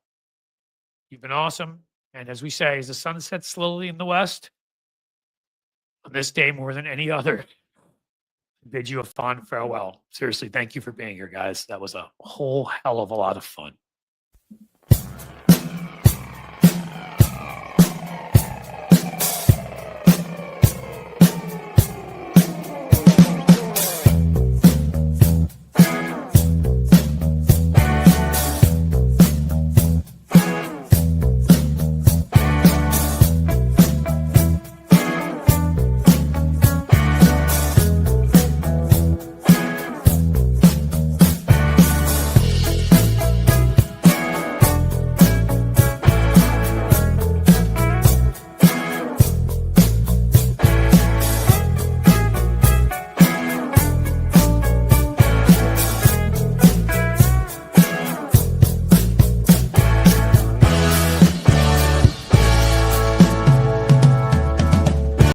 you've been awesome. And as we say, as the sun sets slowly in the west, on this day more than any other, I bid you a fond farewell. Seriously, thank you for being here, guys. That was a whole hell of a lot of fun.